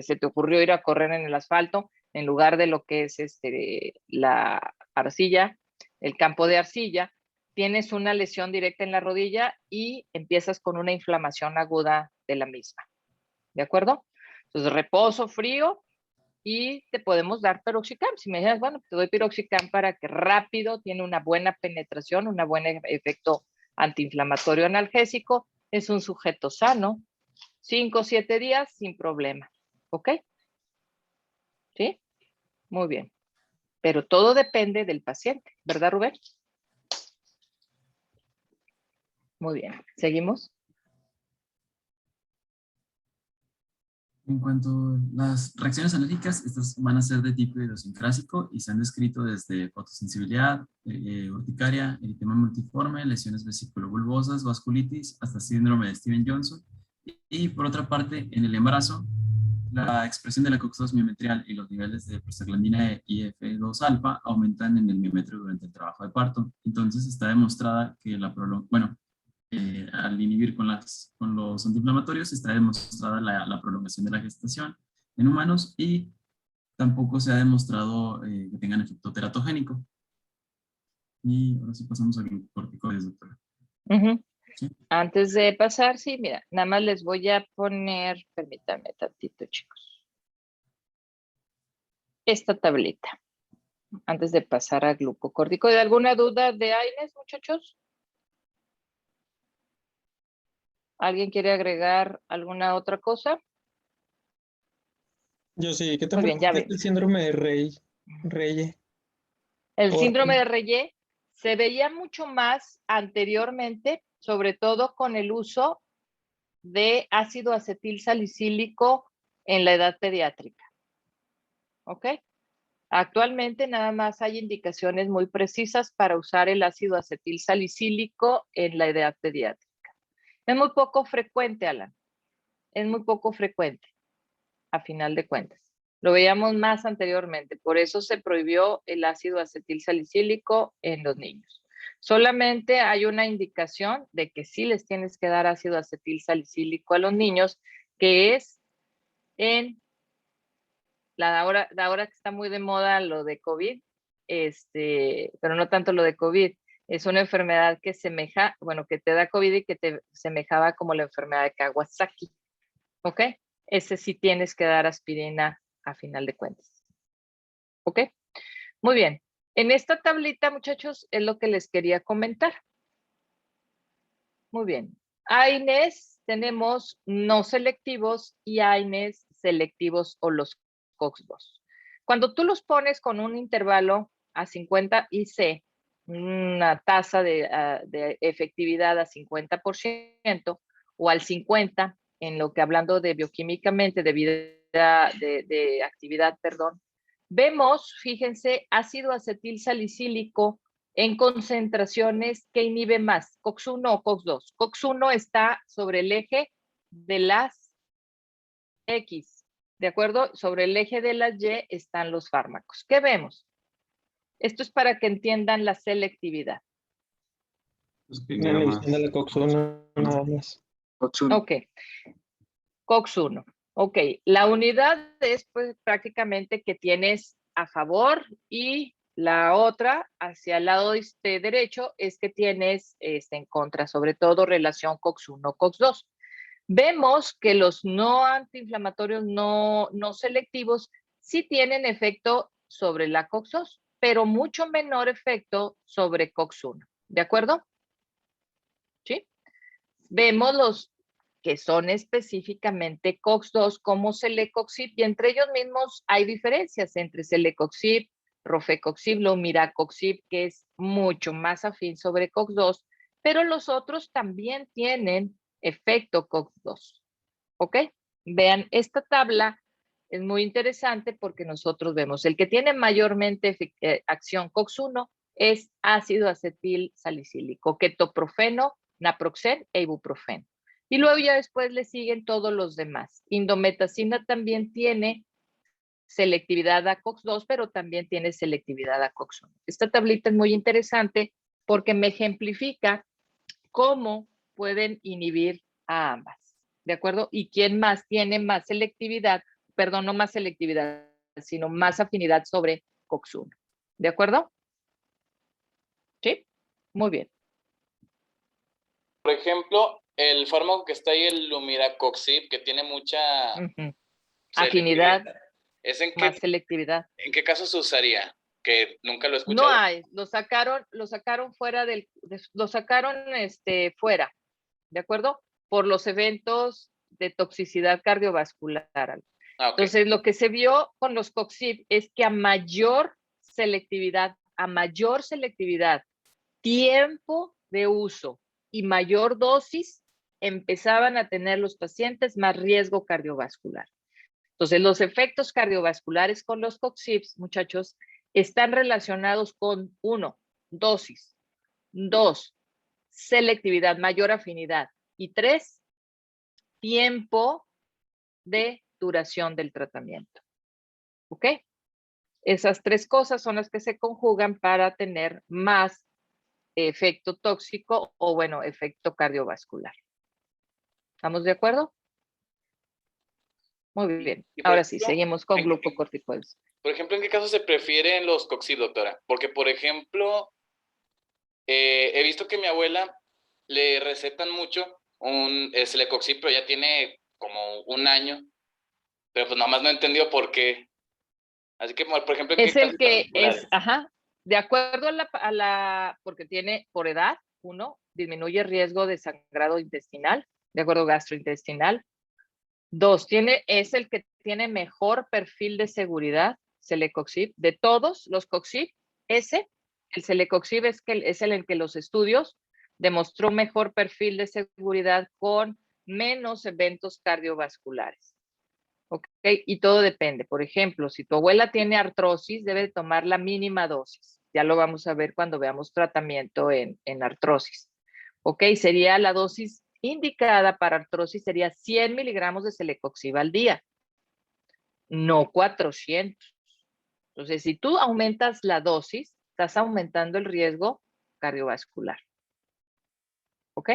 se te ocurrió ir a correr en el asfalto en lugar de lo que es la arcilla, el campo de arcilla, tienes una lesión directa en la rodilla y empiezas con una inflamación aguda de la misma. ¿De acuerdo? Entonces, reposo, frío, y te podemos dar piroxicam. Si me dices, bueno, te doy piroxicam para que rápido, tiene una buena penetración, un buen efecto antiinflamatorio analgésico, es un sujeto sano, 5 o 7 días sin problema. ¿Ok? ¿Sí? Muy bien. Pero todo depende del paciente, ¿verdad, Rubén? Muy bien. ¿Seguimos? En cuanto a las reacciones alérgicas, estas van a ser de tipo idiosincrásico y se han descrito desde fotosensibilidad, urticaria, eritema multiforme, lesiones vesículo-bulbosas, vasculitis, hasta síndrome de Steven-Johnson. Y por otra parte, en el embarazo, la expresión de la COX-2 miometrial y los niveles de prostaglandina E y F2-alfa aumentan en el miometrio durante el trabajo de parto. Entonces está demostrada que al inhibir con los antiinflamatorios está demostrada la prolongación de la gestación en humanos y tampoco se ha demostrado que tengan efecto teratogénico. Y ahora sí pasamos a glucocorticoides, doctora. ¿Sí? Antes de pasar, sí, mira, nada más les voy a poner, permítanme tantito, chicos, esta tablita, antes de pasar a glucocorticoide. ¿Alguna duda de AINES, muchachos? ¿Alguien quiere agregar alguna otra cosa? Yo sí, ¿qué tan Muy bien, ya ven. el síndrome de Reye? El síndrome de Reye se veía mucho más anteriormente, sobre todo con el uso de ácido acetil salicílico en la edad pediátrica. ¿Ok? Actualmente nada más hay indicaciones muy precisas para usar el ácido acetil salicílico en la edad pediátrica. Es muy poco frecuente, Alan. Es muy poco frecuente, a final de cuentas. Lo veíamos más anteriormente, por eso se prohibió el ácido acetil salicílico en los niños. Solamente hay una indicación de que sí les tienes que dar ácido acetil salicílico a los niños, que es en ahora que está muy de moda lo de COVID, pero no tanto lo de COVID, es una enfermedad que que te da COVID y que te semejaba como la enfermedad de Kawasaki, ¿ok? Ese sí tienes que dar aspirina a final de cuentas, ¿ok? Muy bien, En esta tablita, muchachos, es lo que les quería comentar. Muy bien. AINES tenemos no selectivos y AINES selectivos o los COX-2. Cuando tú los pones con un intervalo a 50 IC, una tasa de efectividad a 50% o al 50%, en lo que hablando de bioquímicamente, de actividad, perdón, vemos, fíjense, ácido acetil salicílico en concentraciones que inhibe más, COX-1 o COX-2. COX-1 está sobre el eje de las X, ¿de acuerdo? Sobre el eje de las Y están los fármacos. ¿Qué vemos? Esto es para que entiendan la selectividad. La medición de la COX-1 nada más. COX-1. Ok. COX-1. Ok. La unidad es pues prácticamente que tienes a favor y la otra hacia el lado derecho es que tienes en contra, sobre todo relación COX-1, COX-2. Vemos que los no antiinflamatorios no selectivos sí tienen efecto sobre la COX-2, pero mucho menor efecto sobre COX-1. ¿De acuerdo? ¿Sí? Vemos los que son específicamente COX-2 como Celecoxib y entre ellos mismos hay diferencias entre Celecoxib, Rofecoxib, Lomiracoxib, que es mucho más afín sobre COX-2, pero los otros también tienen efecto COX-2. ¿Ok? Vean, esta tabla es muy interesante porque nosotros vemos el que tiene mayormente acción COX-1 es ácido acetil salicílico, ketoprofeno, naproxen e ibuprofeno. Y luego ya después le siguen todos los demás. Indometacina también tiene selectividad a COX-2, pero también tiene selectividad a COX-1. Esta tablita es muy interesante porque me ejemplifica cómo pueden inhibir a ambas. ¿De acuerdo? Y quién más tiene más selectividad, perdón, no más selectividad, sino más afinidad sobre COX-1. ¿De acuerdo? ¿Sí? Muy bien. Por ejemplo, el fármaco que está ahí, el Lumiracoxib, que tiene mucha afinidad, ¿es en más selectividad. ¿En qué caso se usaría? Que nunca lo he escuchado. No hay, lo sacaron fuera fuera, ¿de acuerdo? Por los eventos de toxicidad cardiovascular. Okay. Entonces, lo que se vio con los COXIB es que a mayor selectividad, tiempo de uso y mayor dosis, empezaban a tener los pacientes más riesgo cardiovascular. Entonces, los efectos cardiovasculares con los COXIBs, muchachos, están relacionados con 1, dosis, 2, selectividad, mayor afinidad y 3, tiempo de duración del tratamiento. ¿Ok? Esas 3 cosas son las que se conjugan para tener más efecto tóxico o, bueno, efecto cardiovascular. ¿Estamos de acuerdo? Muy bien. Ahora sí, seguimos con glucocorticoides. Por ejemplo, ¿en qué caso se prefieren los COXIB, doctora? Porque, por ejemplo, he visto que mi abuela le recetan mucho un Celecoxib, pero ya tiene como 1 año, pero pues nada más no he entendido por qué. Así que, por ejemplo, es el que es, de acuerdo porque tiene por edad, 1, disminuye el riesgo de sangrado intestinal, de acuerdo gastrointestinal. 2, es el que tiene mejor perfil de seguridad, Celecoxib. De todos los COXIB, el Celecoxib es el que los estudios demostró mejor perfil de seguridad con menos eventos cardiovasculares. ¿Ok? Y todo depende. Por ejemplo, si tu abuela tiene artrosis, debe tomar la mínima dosis. Ya lo vamos a ver cuando veamos tratamiento en artrosis. ¿Ok? Sería la dosis indicada para artrosis, sería 100 miligramos de Celecoxib al día, no 400. Entonces, si tú aumentas la dosis, estás aumentando el riesgo cardiovascular. ¿Ok?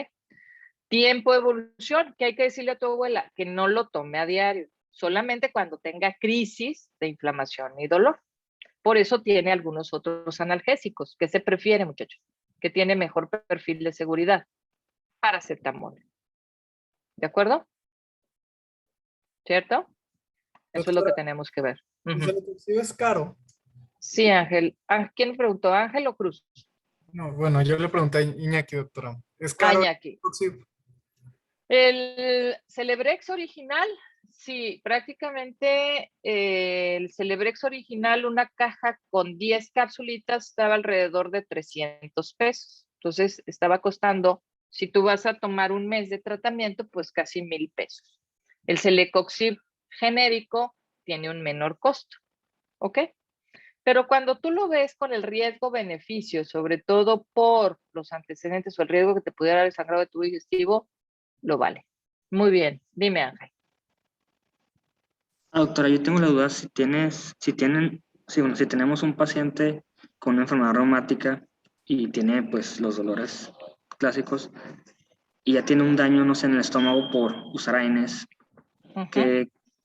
Tiempo de evolución, ¿qué hay que decirle a tu abuela? Que no lo tome a diario, solamente cuando tenga crisis de inflamación y dolor. Por eso tiene algunos otros analgésicos. ¿Qué se prefiere, muchachos? Que tiene mejor perfil de seguridad. Paracetamol. ¿De acuerdo? ¿Cierto? Eso es lo que tenemos que ver. ¿El Celecoxib es caro? Sí, Ángel. ¿Quién preguntó? ¿Ángel o Cruz? No, bueno, yo le pregunté a Iñaki, doctora. ¿Es caro? Iñaki. El Celebrex original, sí, prácticamente el Celebrex original, una caja con 10 capsulitas estaba alrededor de 300 pesos. Entonces estaba costando, si tú vas a tomar un mes de tratamiento, pues casi 1,000 pesos. El Celecoxib genérico tiene un menor costo, ¿ok? Pero cuando tú lo ves con el riesgo-beneficio, sobre todo por los antecedentes o el riesgo que te pudiera dar el sangrado de tubo digestivo, lo vale. Muy bien, dime, Ángel. Doctora, yo tengo la duda si tenemos un paciente con una enfermedad reumática y tiene pues los dolores clásicos y ya tiene un daño, no sé, en el estómago por usar AINES,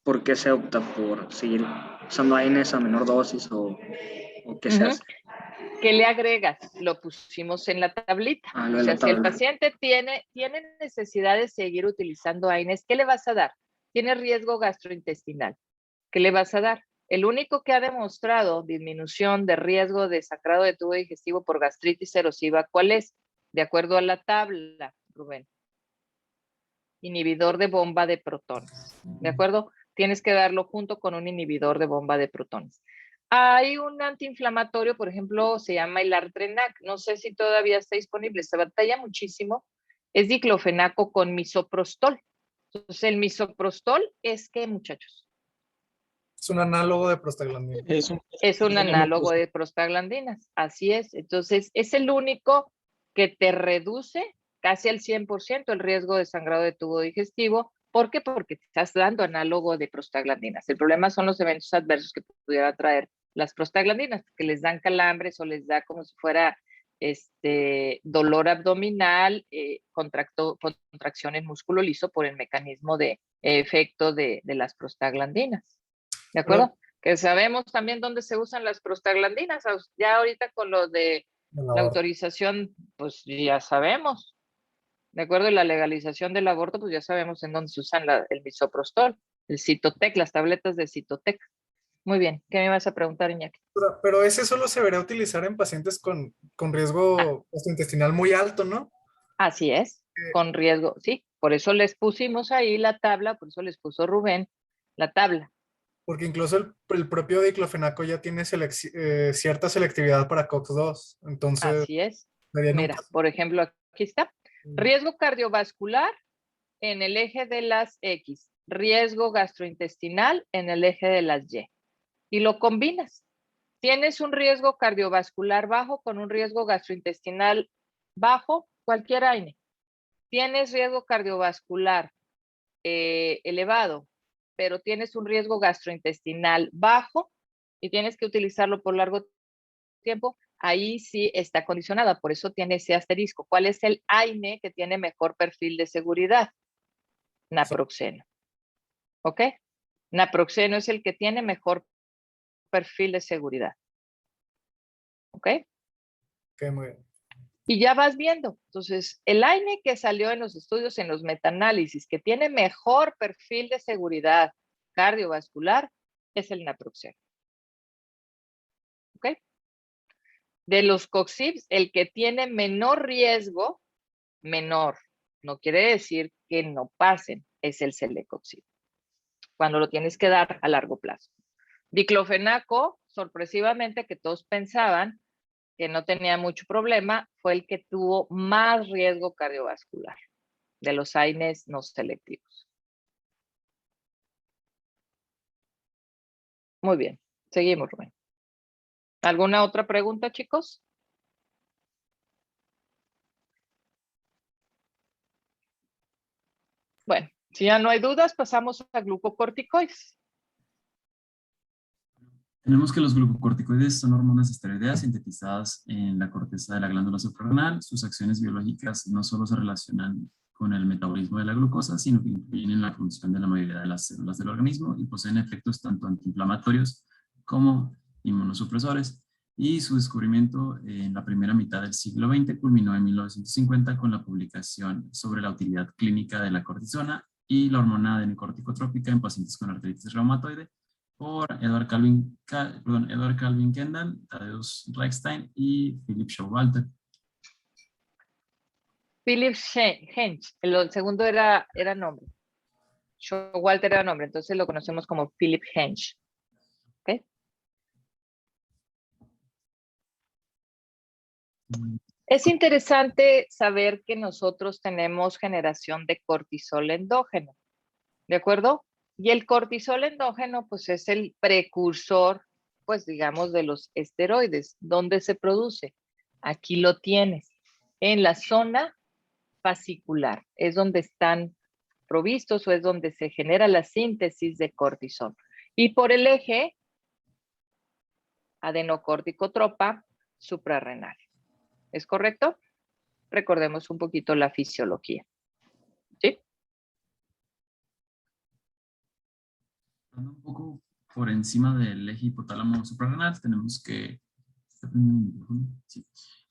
¿por qué se opta por seguir usando AINES a menor dosis o qué se hace? ¿Qué le agregas? Lo pusimos en la tablita. O sea, si el paciente tiene necesidad de seguir utilizando AINES, ¿qué le vas a dar? Tiene riesgo gastrointestinal. ¿Qué le vas a dar? El único que ha demostrado disminución de riesgo de sangrado de tubo digestivo por gastritis erosiva, ¿cuál es? De acuerdo a la tabla, Rubén. Inhibidor de bomba de protones. ¿De acuerdo? Tienes que darlo junto con un inhibidor de bomba de protones. Hay un antiinflamatorio, por ejemplo, se llama el Artrenac. No sé si todavía está disponible, se batalla muchísimo. Es diclofenaco con misoprostol. Entonces, el misoprostol es ¿qué, muchachos? Es un análogo de prostaglandinas. Es un análogo de prostaglandinas, así es. Entonces, es el único que te reduce casi al 100% el riesgo de sangrado de tubo digestivo. ¿Por qué? Porque te estás dando análogo de prostaglandinas. El problema son los eventos adversos que pudiera traer las prostaglandinas, que les dan calambres o les da como si fuera dolor abdominal, contracción en músculo liso por el mecanismo de efecto de las prostaglandinas. ¿De acuerdo? Que sabemos también dónde se usan las prostaglandinas. Ya ahorita con lo de la autorización, pues ya sabemos. ¿De acuerdo? Y la legalización del aborto, pues ya sabemos en dónde se usan el misoprostol, el Citotec, las tabletas de Citotec. Muy bien. ¿Qué me vas a preguntar, Iñaki? Pero ese solo se debería utilizar en pacientes con riesgo gastrointestinal muy alto, ¿no? Así es, con riesgo, sí. Por eso les pusimos ahí la tabla, por eso les puso Rubén la tabla. Porque incluso el propio diclofenaco ya tiene cierta selectividad para COX-2. Entonces, así es. Mira, por ejemplo, aquí está. Riesgo cardiovascular en el eje de las X. Riesgo gastrointestinal en el eje de las Y. Y lo combinas. Tienes un riesgo cardiovascular bajo con un riesgo gastrointestinal bajo, cualquier AINE. Tienes riesgo cardiovascular elevado, pero tienes un riesgo gastrointestinal bajo y tienes que utilizarlo por largo tiempo, ahí sí está condicionada, por eso tiene ese asterisco. ¿Cuál es el AINE que tiene mejor perfil de seguridad? Naproxeno. ¿Ok? Naproxeno es el que tiene mejor perfil de seguridad. ¿Ok? Ok, muy bien. Y ya vas viendo. Entonces, el AINE que salió en los estudios, en los metaanálisis, que tiene mejor perfil de seguridad cardiovascular, es el naproxeno. ¿Ok? De los COXIBs, el que tiene menor riesgo, menor, no quiere decir que no pasen, es el Celecoxib, cuando lo tienes que dar a largo plazo. Diclofenaco, sorpresivamente, que todos pensaban que no tenía mucho problema, fue el que tuvo más riesgo cardiovascular de los AINES no selectivos. Muy bien, seguimos, Rubén. ¿Alguna otra pregunta, chicos? Bueno, si ya no hay dudas, pasamos a glucocorticoides. Tenemos que los glucocorticoides son hormonas esteroideas sintetizadas en la corteza de la glándula suprarrenal. Sus acciones biológicas no solo se relacionan con el metabolismo de la glucosa, sino que influyen en la función de la mayoría de las células del organismo y poseen efectos tanto antiinflamatorios como inmunosupresores. Y su descubrimiento en la primera mitad del siglo XX culminó en 1950 con la publicación sobre la utilidad clínica de la cortisona y la hormona adrenocorticotrópica en pacientes con artritis reumatoide, por Edward Calvin Kendall, Tadeusz Reichstein y Philip Showalter. Philip Hench, el segundo era nombre. Showalter era nombre, entonces lo conocemos como Philip Hench. ¿Okay? Es interesante saber que nosotros tenemos generación de cortisol endógeno, ¿de acuerdo? Y el cortisol endógeno, pues es el precursor, pues digamos, de los esteroides. ¿Dónde se produce? Aquí lo tienes, en la zona fascicular. Es donde están provistos o es donde se genera la síntesis de cortisol. Y por el eje adenocórtico-tropa suprarrenal. ¿Es correcto? Recordemos un poquito la fisiología. ¿Sí? Un poco por encima del eje hipotálamo suprarrenal, tenemos que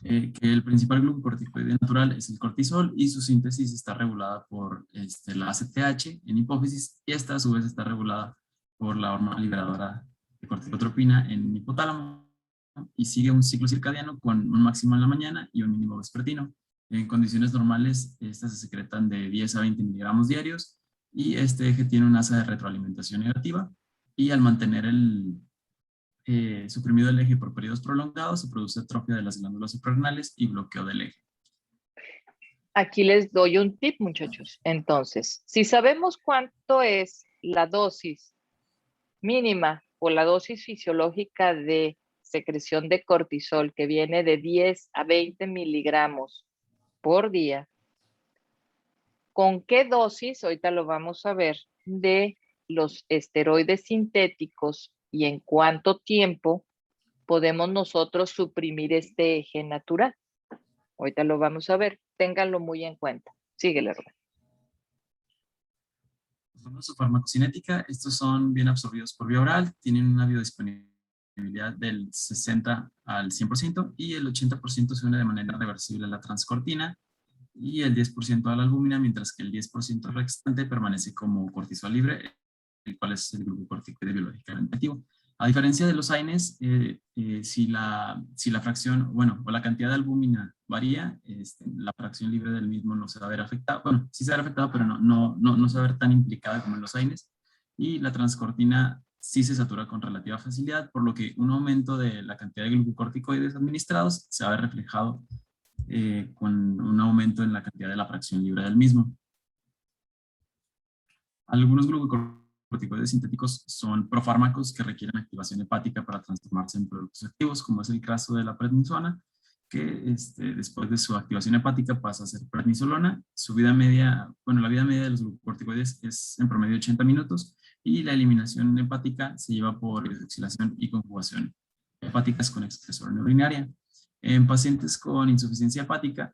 el principal glucocorticoide natural es el cortisol y su síntesis está regulada por la ACTH en hipófisis y esta a su vez está regulada por la hormona liberadora de corticotropina en hipotálamo y sigue un ciclo circadiano con un máximo en la mañana y un mínimo vespertino. En condiciones normales estas se secretan de 10 a 20 miligramos diarios y este eje tiene una tasa de retroalimentación negativa y al mantener suprimido el eje por periodos prolongados se produce atrofia de las glándulas suprarrenales y bloqueo del eje. Aquí les doy un tip, muchachos. Entonces, si sabemos cuánto es la dosis mínima o la dosis fisiológica de secreción de cortisol que viene de 10 a 20 miligramos por día, ¿con qué dosis, ahorita lo vamos a ver, de los esteroides sintéticos y en cuánto tiempo podemos nosotros suprimir este eje natural? Ahorita lo vamos a ver, ténganlo muy en cuenta. Síguele, Rubén. Su farmacocinética, estos son bien absorbidos por vía oral, tienen una biodisponibilidad del 60 al 100% y el 80% se une de manera reversible a la transcortina y el 10% a la albúmina, mientras que el 10% restante permanece como cortisol libre, el cual es el glucocorticoide biológicamente activo. A diferencia de los AINES, si la fracción, bueno, o la cantidad de albúmina varía, la fracción libre del mismo no se va a ver afectada. Bueno, sí se va a ver afectada, pero no se va a ver tan implicada como en los AINES. Y la transcortina sí se satura con relativa facilidad, por lo que un aumento de la cantidad de glucocorticoides administrados se va a ver reflejado con un aumento en la cantidad de la fracción libre del mismo. Algunos glucocorticoides sintéticos son profármacos que requieren activación hepática para transformarse en productos activos, como es el caso de la prednisona, que después de su activación hepática pasa a ser prednisolona. Su vida media, bueno, la vida media de los glucocorticoides es en promedio 80 minutos y la eliminación hepática se lleva por desoxilación y conjugación hepáticas con excresor urinaria. En pacientes con insuficiencia hepática,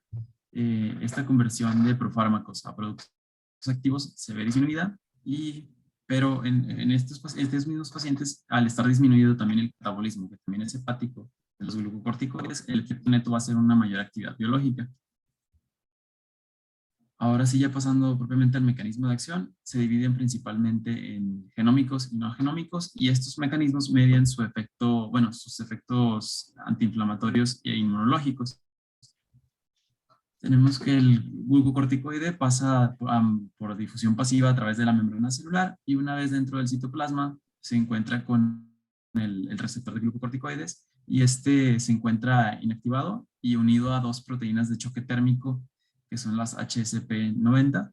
esta conversión de profármacos a productos activos se ve disminuida, pero en estos mismos pacientes, al estar disminuido también el catabolismo, que también es hepático, de los glucocorticoides, el efecto neto va a ser una mayor actividad biológica. Ahora sí, ya pasando propiamente al mecanismo de acción, se dividen principalmente en genómicos y no genómicos, y estos mecanismos median su efecto, bueno, sus efectos antiinflamatorios e inmunológicos. Tenemos que el glucocorticoide pasa por difusión pasiva a través de la membrana celular y una vez dentro del citoplasma se encuentra con el receptor de glucocorticoides y este se encuentra inactivado y unido a dos proteínas de choque térmico que son las HSP90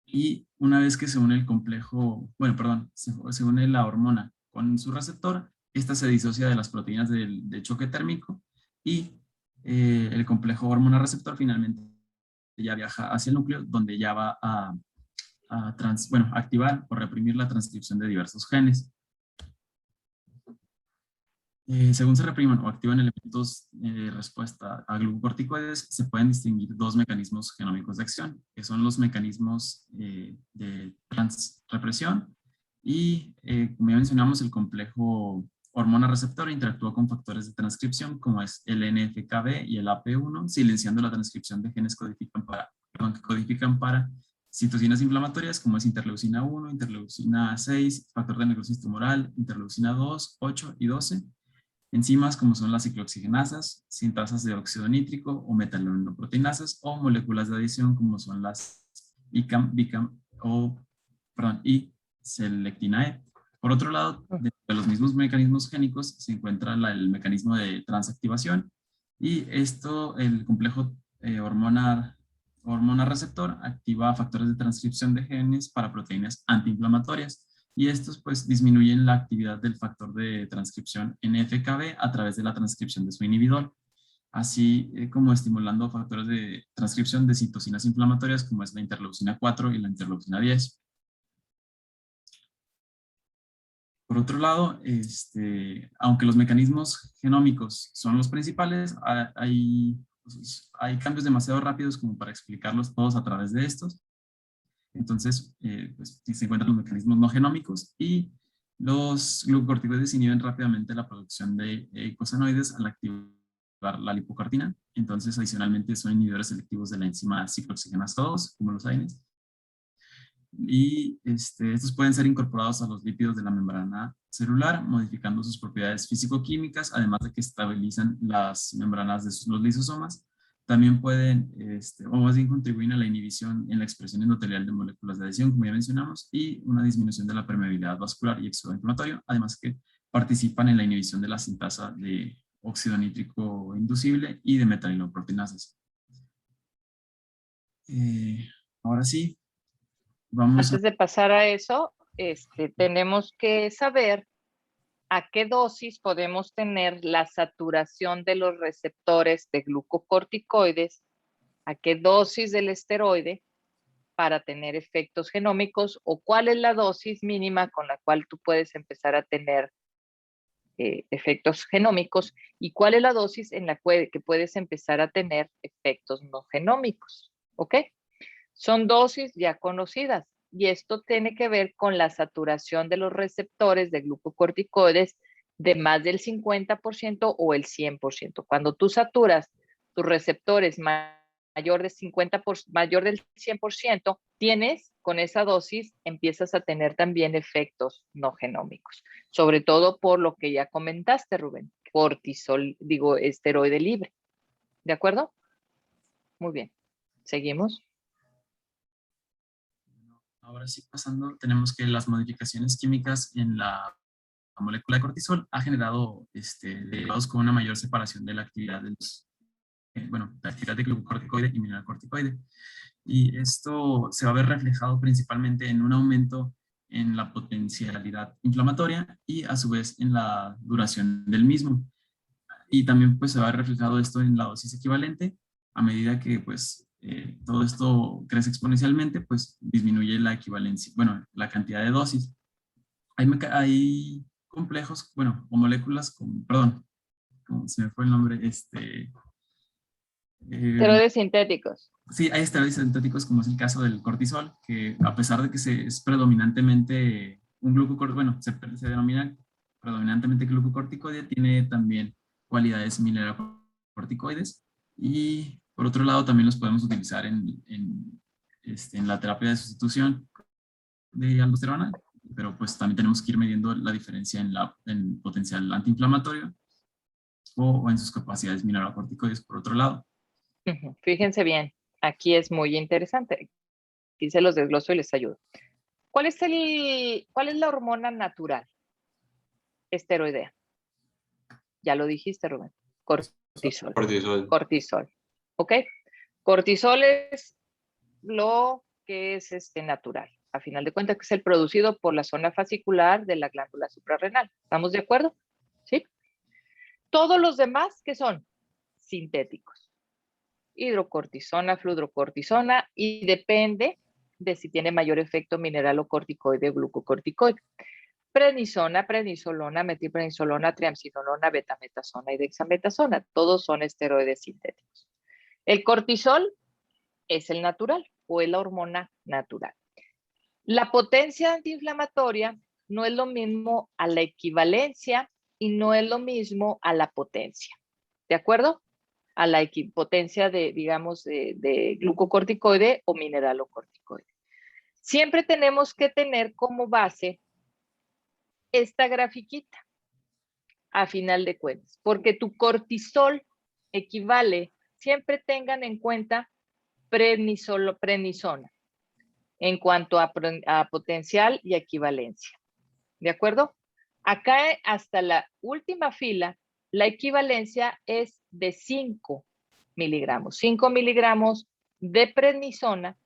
y una vez que se une el complejo, bueno, perdón, se une la hormona con su receptor, esta se disocia de las proteínas de choque térmico y el complejo hormona-receptor finalmente ya viaja hacia el núcleo donde ya va a activar o reprimir la transcripción de diversos genes. Según se repriman o activan elementos de respuesta a glucocorticoides, se pueden distinguir dos mecanismos genómicos de acción, que son los mecanismos de transrepresión y, como ya mencionamos, el complejo hormona-receptor interactúa con factores de transcripción como es el NF-κB y el AP1, silenciando la transcripción de genes que codifican para citocinas inflamatorias como es interleucina 1, interleucina 6, factor de necrosis tumoral, interleucina 2, 8 y 12. Enzimas como son las ciclooxigenasas, sintasas de óxido nítrico o metalloproteinasas o moléculas de adición como son las y selectina-E. Por otro lado, de los mismos mecanismos génicos se encuentra el mecanismo de transactivación y esto, el complejo hormona receptor activa factores de transcripción de genes para proteínas antiinflamatorias y estos pues disminuyen la actividad del factor de transcripción NF-κB a través de la transcripción de su inhibidor, así como estimulando factores de transcripción de citocinas inflamatorias como es la interleucina 4 y la interleucina 10. Por otro lado, aunque los mecanismos genómicos son los principales, hay cambios demasiado rápidos como para explicarlos todos a través de estos. Entonces, pues, se encuentran los mecanismos no genómicos y los glucocorticoides inhiben rápidamente la producción de eicosanoides al activar la lipocartina. Entonces, adicionalmente, son inhibidores selectivos de la enzima ciclooxigenasa 2, como los AINES. Y estos pueden ser incorporados a los lípidos de la membrana celular, modificando sus propiedades físico-químicas, además de que estabilizan las membranas de los lisosomas. También pueden, o más bien contribuyen a la inhibición en la expresión endotelial de moléculas de adhesión, como ya mencionamos, y una disminución de la permeabilidad vascular y exudo inflamatorio, además que participan en la inhibición de la sintasa de óxido nítrico inducible y de metalloproteinasas. Ahora sí, antes de pasar a eso, tenemos que saber a qué dosis podemos tener la saturación de los receptores de glucocorticoides, a qué dosis del esteroide para tener efectos genómicos o cuál es la dosis mínima con la cual tú puedes empezar a tener efectos genómicos y cuál es la dosis en la que puedes empezar a tener efectos no genómicos, ¿ok? Son dosis ya conocidas y esto tiene que ver con la saturación de los receptores de glucocorticoides de más del 50% o el 100%. Cuando tú saturas tus receptores mayor del 100%, tienes con esa dosis, empiezas a tener también efectos no genómicos, sobre todo por lo que ya comentaste, Rubén, cortisol, esteroide libre. ¿De acuerdo? Muy bien. ¿Seguimos? Ahora sí, pasando, tenemos que las modificaciones químicas en la molécula de cortisol ha generado derivados con una mayor separación de la actividad de los, la actividad de glucocorticoide y mineralocorticoide. Y esto se va a ver reflejado principalmente en un aumento en la potencialidad inflamatoria y a su vez en la duración del mismo. Y también pues se va a ver reflejado esto en la dosis equivalente a medida que pues todo esto crece exponencialmente, pues disminuye la equivalencia, la cantidad de dosis. Hay complejos, o moléculas perdón, se me fue el nombre, esteroides sintéticos. Sí, hay esteroides sintéticos como es el caso del cortisol, que a pesar de que es predominantemente un glucocorticoide, se denomina predominantemente glucocorticoide, tiene también cualidades mineralocorticoides y por otro lado también los podemos utilizar en la terapia de sustitución de aldosterona, pero pues también tenemos que ir midiendo la diferencia en potencial antiinflamatorio o en sus capacidades mineralocorticoides por otro lado. Fíjense bien, aquí es muy interesante. Aquí se los desgloso y les ayudo. ¿Cuál es la hormona natural esteroidea? Ya lo dijiste, Rubén. Cortisol. Cortisol. ¿Ok? Cortisol es lo que es natural. A final de cuentas, que es el producido por la zona fascicular de la glándula suprarrenal. ¿Estamos de acuerdo? ¿Sí? Todos los demás, ¿qué son? Sintéticos. Hidrocortisona, fludrocortisona, y depende de si tiene mayor efecto mineralocorticoide o glucocorticoide. Prednisona, prednisolona, metilprednisolona, triamcinolona, betametasona y dexametasona. Todos son esteroides sintéticos. El cortisol es el natural o es la hormona natural. La potencia antiinflamatoria no es lo mismo a la equivalencia y no es lo mismo a la potencia. ¿De acuerdo? A la potencia de glucocorticoide o mineralocorticoide. Siempre tenemos que tener como base esta grafiquita a final de cuentas, porque tu cortisol equivale, siempre tengan en cuenta prednisona en cuanto a potencial y equivalencia. ¿De acuerdo? Acá hasta la última fila, la equivalencia es de 5 miligramos. 5 miligramos de prednisona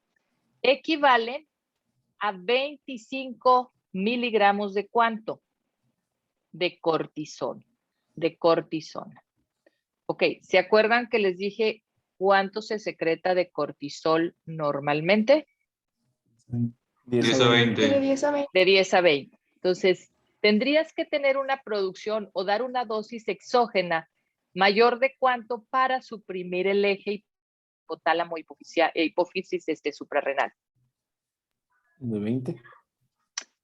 equivalen a 25 miligramos de ¿cuánto? De cortisol. De cortisona. Ok, ¿se acuerdan que les dije cuánto se secreta de cortisol normalmente? 10 a 20. De 10 a 20. De 10 a 20. Entonces, tendrías que tener una producción o dar una dosis exógena mayor de cuánto para suprimir el eje hipotálamo hipófisis suprarrenal. ¿De 20?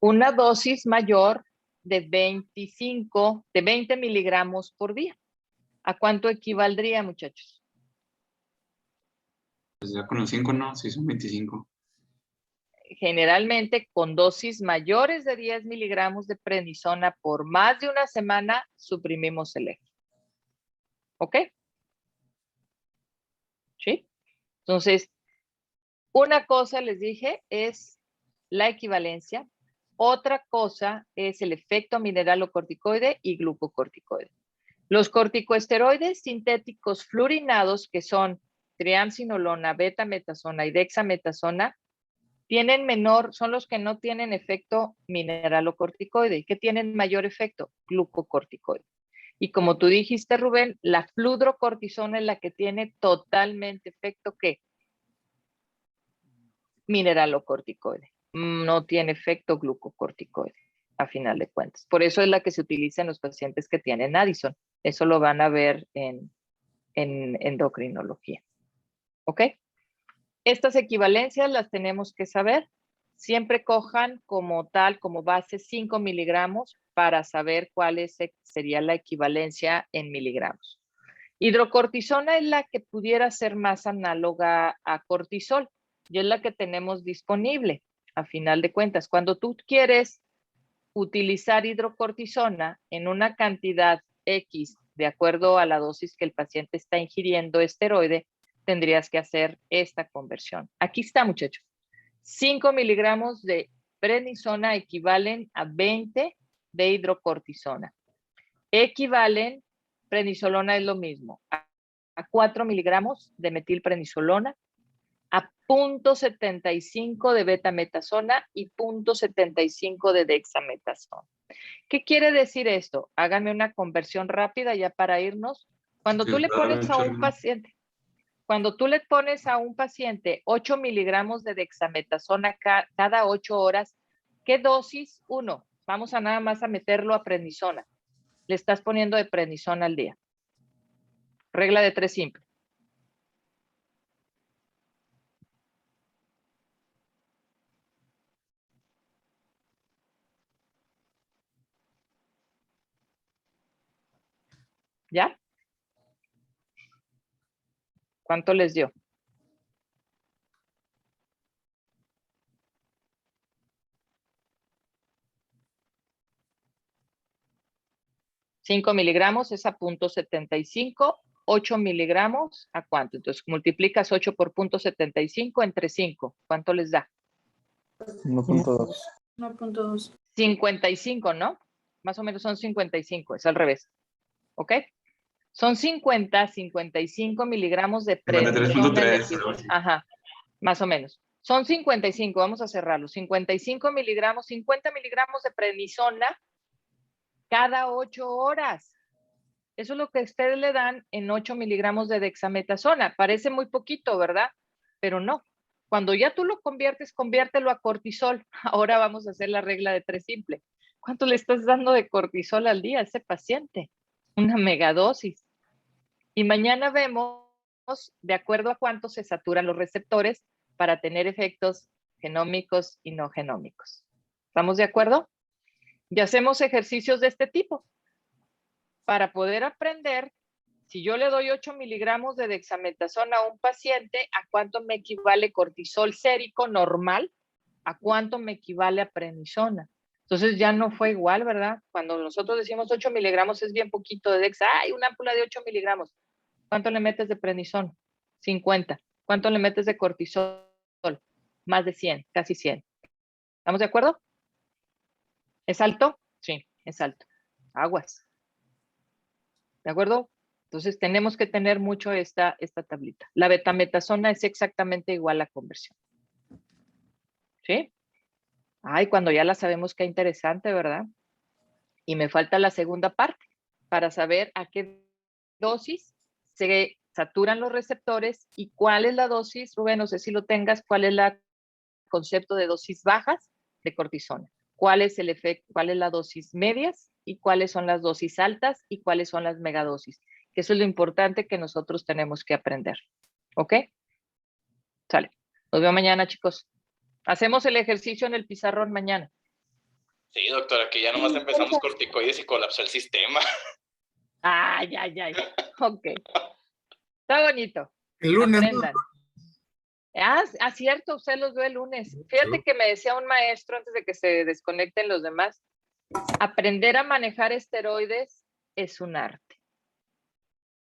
Una dosis mayor de 20 miligramos por día. ¿A cuánto equivaldría, muchachos? Pues ya con los 5, ¿no? Sí, son 25. Generalmente con dosis mayores de 10 miligramos de prednisona por más de una semana suprimimos el eje. ¿Ok? ¿Sí? Entonces, una cosa les dije es la equivalencia. Otra cosa es el efecto mineralocorticoide y glucocorticoide. Los corticoesteroides sintéticos fluorinados, que son triamcinolona, betametasona y dexametasona, son los que no tienen efecto mineralocorticoide y que tienen mayor efecto glucocorticoide. Y como tú dijiste, Rubén, la fludrocortisona es la que tiene totalmente efecto ¿qué? Mineralocorticoide. No tiene efecto glucocorticoide, a final de cuentas. Por eso es la que se utiliza en los pacientes que tienen Addison. Eso lo van a ver en endocrinología. ¿Ok? Estas equivalencias las tenemos que saber. Siempre cojan como base 5 miligramos para saber cuál sería la equivalencia en miligramos. Hidrocortisona es la que pudiera ser más análoga a cortisol y es la que tenemos disponible a final de cuentas. Cuando tú quieres utilizar hidrocortisona en una cantidad X de acuerdo a la dosis que el paciente está ingiriendo esteroide, tendrías que hacer esta conversión. Aquí está, muchachos. 5 miligramos de prednisona equivalen a 20 de hidrocortisona. Equivalen, prednisolona es lo mismo, a 4 miligramos de metilprednisolona, a 0.75 de betametasona y 0.75 de dexametasona. ¿Qué quiere decir esto? Háganme una conversión rápida ya para irnos. Cuando tú le pones a un paciente, 8 miligramos de dexametasona cada 8 horas, ¿qué dosis? 1. Vamos a nada más a meterlo a prednisona. Le estás poniendo de prednisona al día. Regla de 3 simple. ¿Ya? ¿Cuánto les dio? ¿5 miligramos es a 0.75? 8 miligramos, ¿a cuánto? Entonces, multiplicas 8 por 0.75 entre 5. ¿Cuánto les da? 1.2. 1.2. 55, ¿no? Más o menos son 55, es al revés. ¿Ok? Son 55 miligramos de prednisona. 53.3. Ajá, más o menos. Son 55, vamos a cerrarlo. 55 miligramos, 50 miligramos de prednisona cada 8 horas. Eso es lo que ustedes le dan en 8 miligramos de dexametasona. Parece muy poquito, ¿verdad? Pero no. Cuando ya tú lo conviertes, conviértelo a cortisol. Ahora vamos a hacer la regla de 3 simple. ¿Cuánto le estás dando de cortisol al día a ese paciente? Una megadosis. Y mañana vemos de acuerdo a cuánto se saturan los receptores para tener efectos genómicos y no genómicos. ¿Estamos de acuerdo? Y hacemos ejercicios de este tipo para poder aprender. Si yo le doy 8 miligramos de dexametasona a un paciente, ¿a cuánto me equivale cortisol sérico normal ¿A cuánto me equivale a prednisona? Entonces ya no fue igual, ¿verdad? Cuando nosotros decimos 8 miligramos es bien poquito de Dex. ¡Ay, una ámpula de 8 miligramos! ¿Cuánto le metes de prednisona? 50. ¿Cuánto le metes de cortisol? Más de 100, casi 100. ¿Estamos de acuerdo? ¿Es alto? Sí, es alto. Aguas. ¿De acuerdo? Entonces tenemos que tener mucho esta tablita. La betametasona es exactamente igual a conversión. ¿Sí? Ay, cuando ya la sabemos, qué interesante, ¿verdad? Y me falta la segunda parte para saber a qué dosis se saturan los receptores y cuál es la dosis, Rubén, no sé si lo tengas, cuál es el concepto de dosis bajas de cortisona. ¿Cuál es el efecto, cuál es la dosis medias y cuáles son las dosis altas y cuáles son las megadosis? Que eso es lo importante que nosotros tenemos que aprender. ¿Ok? Sale. Nos vemos mañana, chicos. Hacemos el ejercicio en el pizarrón mañana. Sí, doctora, que ya nomás empezamos corticoides y colapsó el sistema. Ay, ay, ay. Ok. Está bonito. El lunes. Aprendan. Cierto, usted los ve el lunes. Fíjate que me decía un maestro antes de que se desconecten los demás, aprender a manejar esteroides es un arte.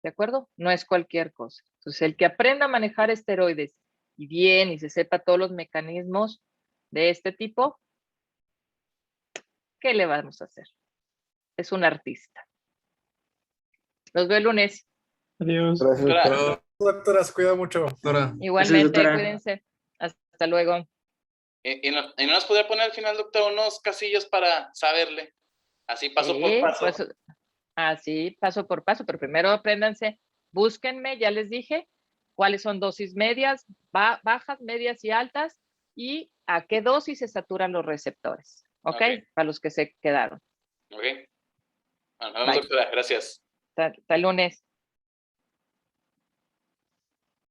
¿De acuerdo? No es cualquier cosa. Entonces, el que aprenda a manejar esteroides y bien y se sepa todos los mecanismos de este tipo, ¿qué le vamos a hacer? Es un artista. Los veo el lunes. Adiós. Gracias, doctora. Se cuida mucho, doctora. Igualmente, doctora. cuídense. Hasta luego. ¿Y no nos podría poner al final, doctor, unos casillos para saberle? Así paso por paso. Pues, así, paso por paso, pero primero apréndanse, búsquenme, ya les dije, cuáles son dosis medias, bajas, medias y altas, y a qué dosis se saturan los receptores, ¿ok? Para los que se quedaron. Ok. Bueno, nos vemos, doctora. Gracias. Hasta el lunes.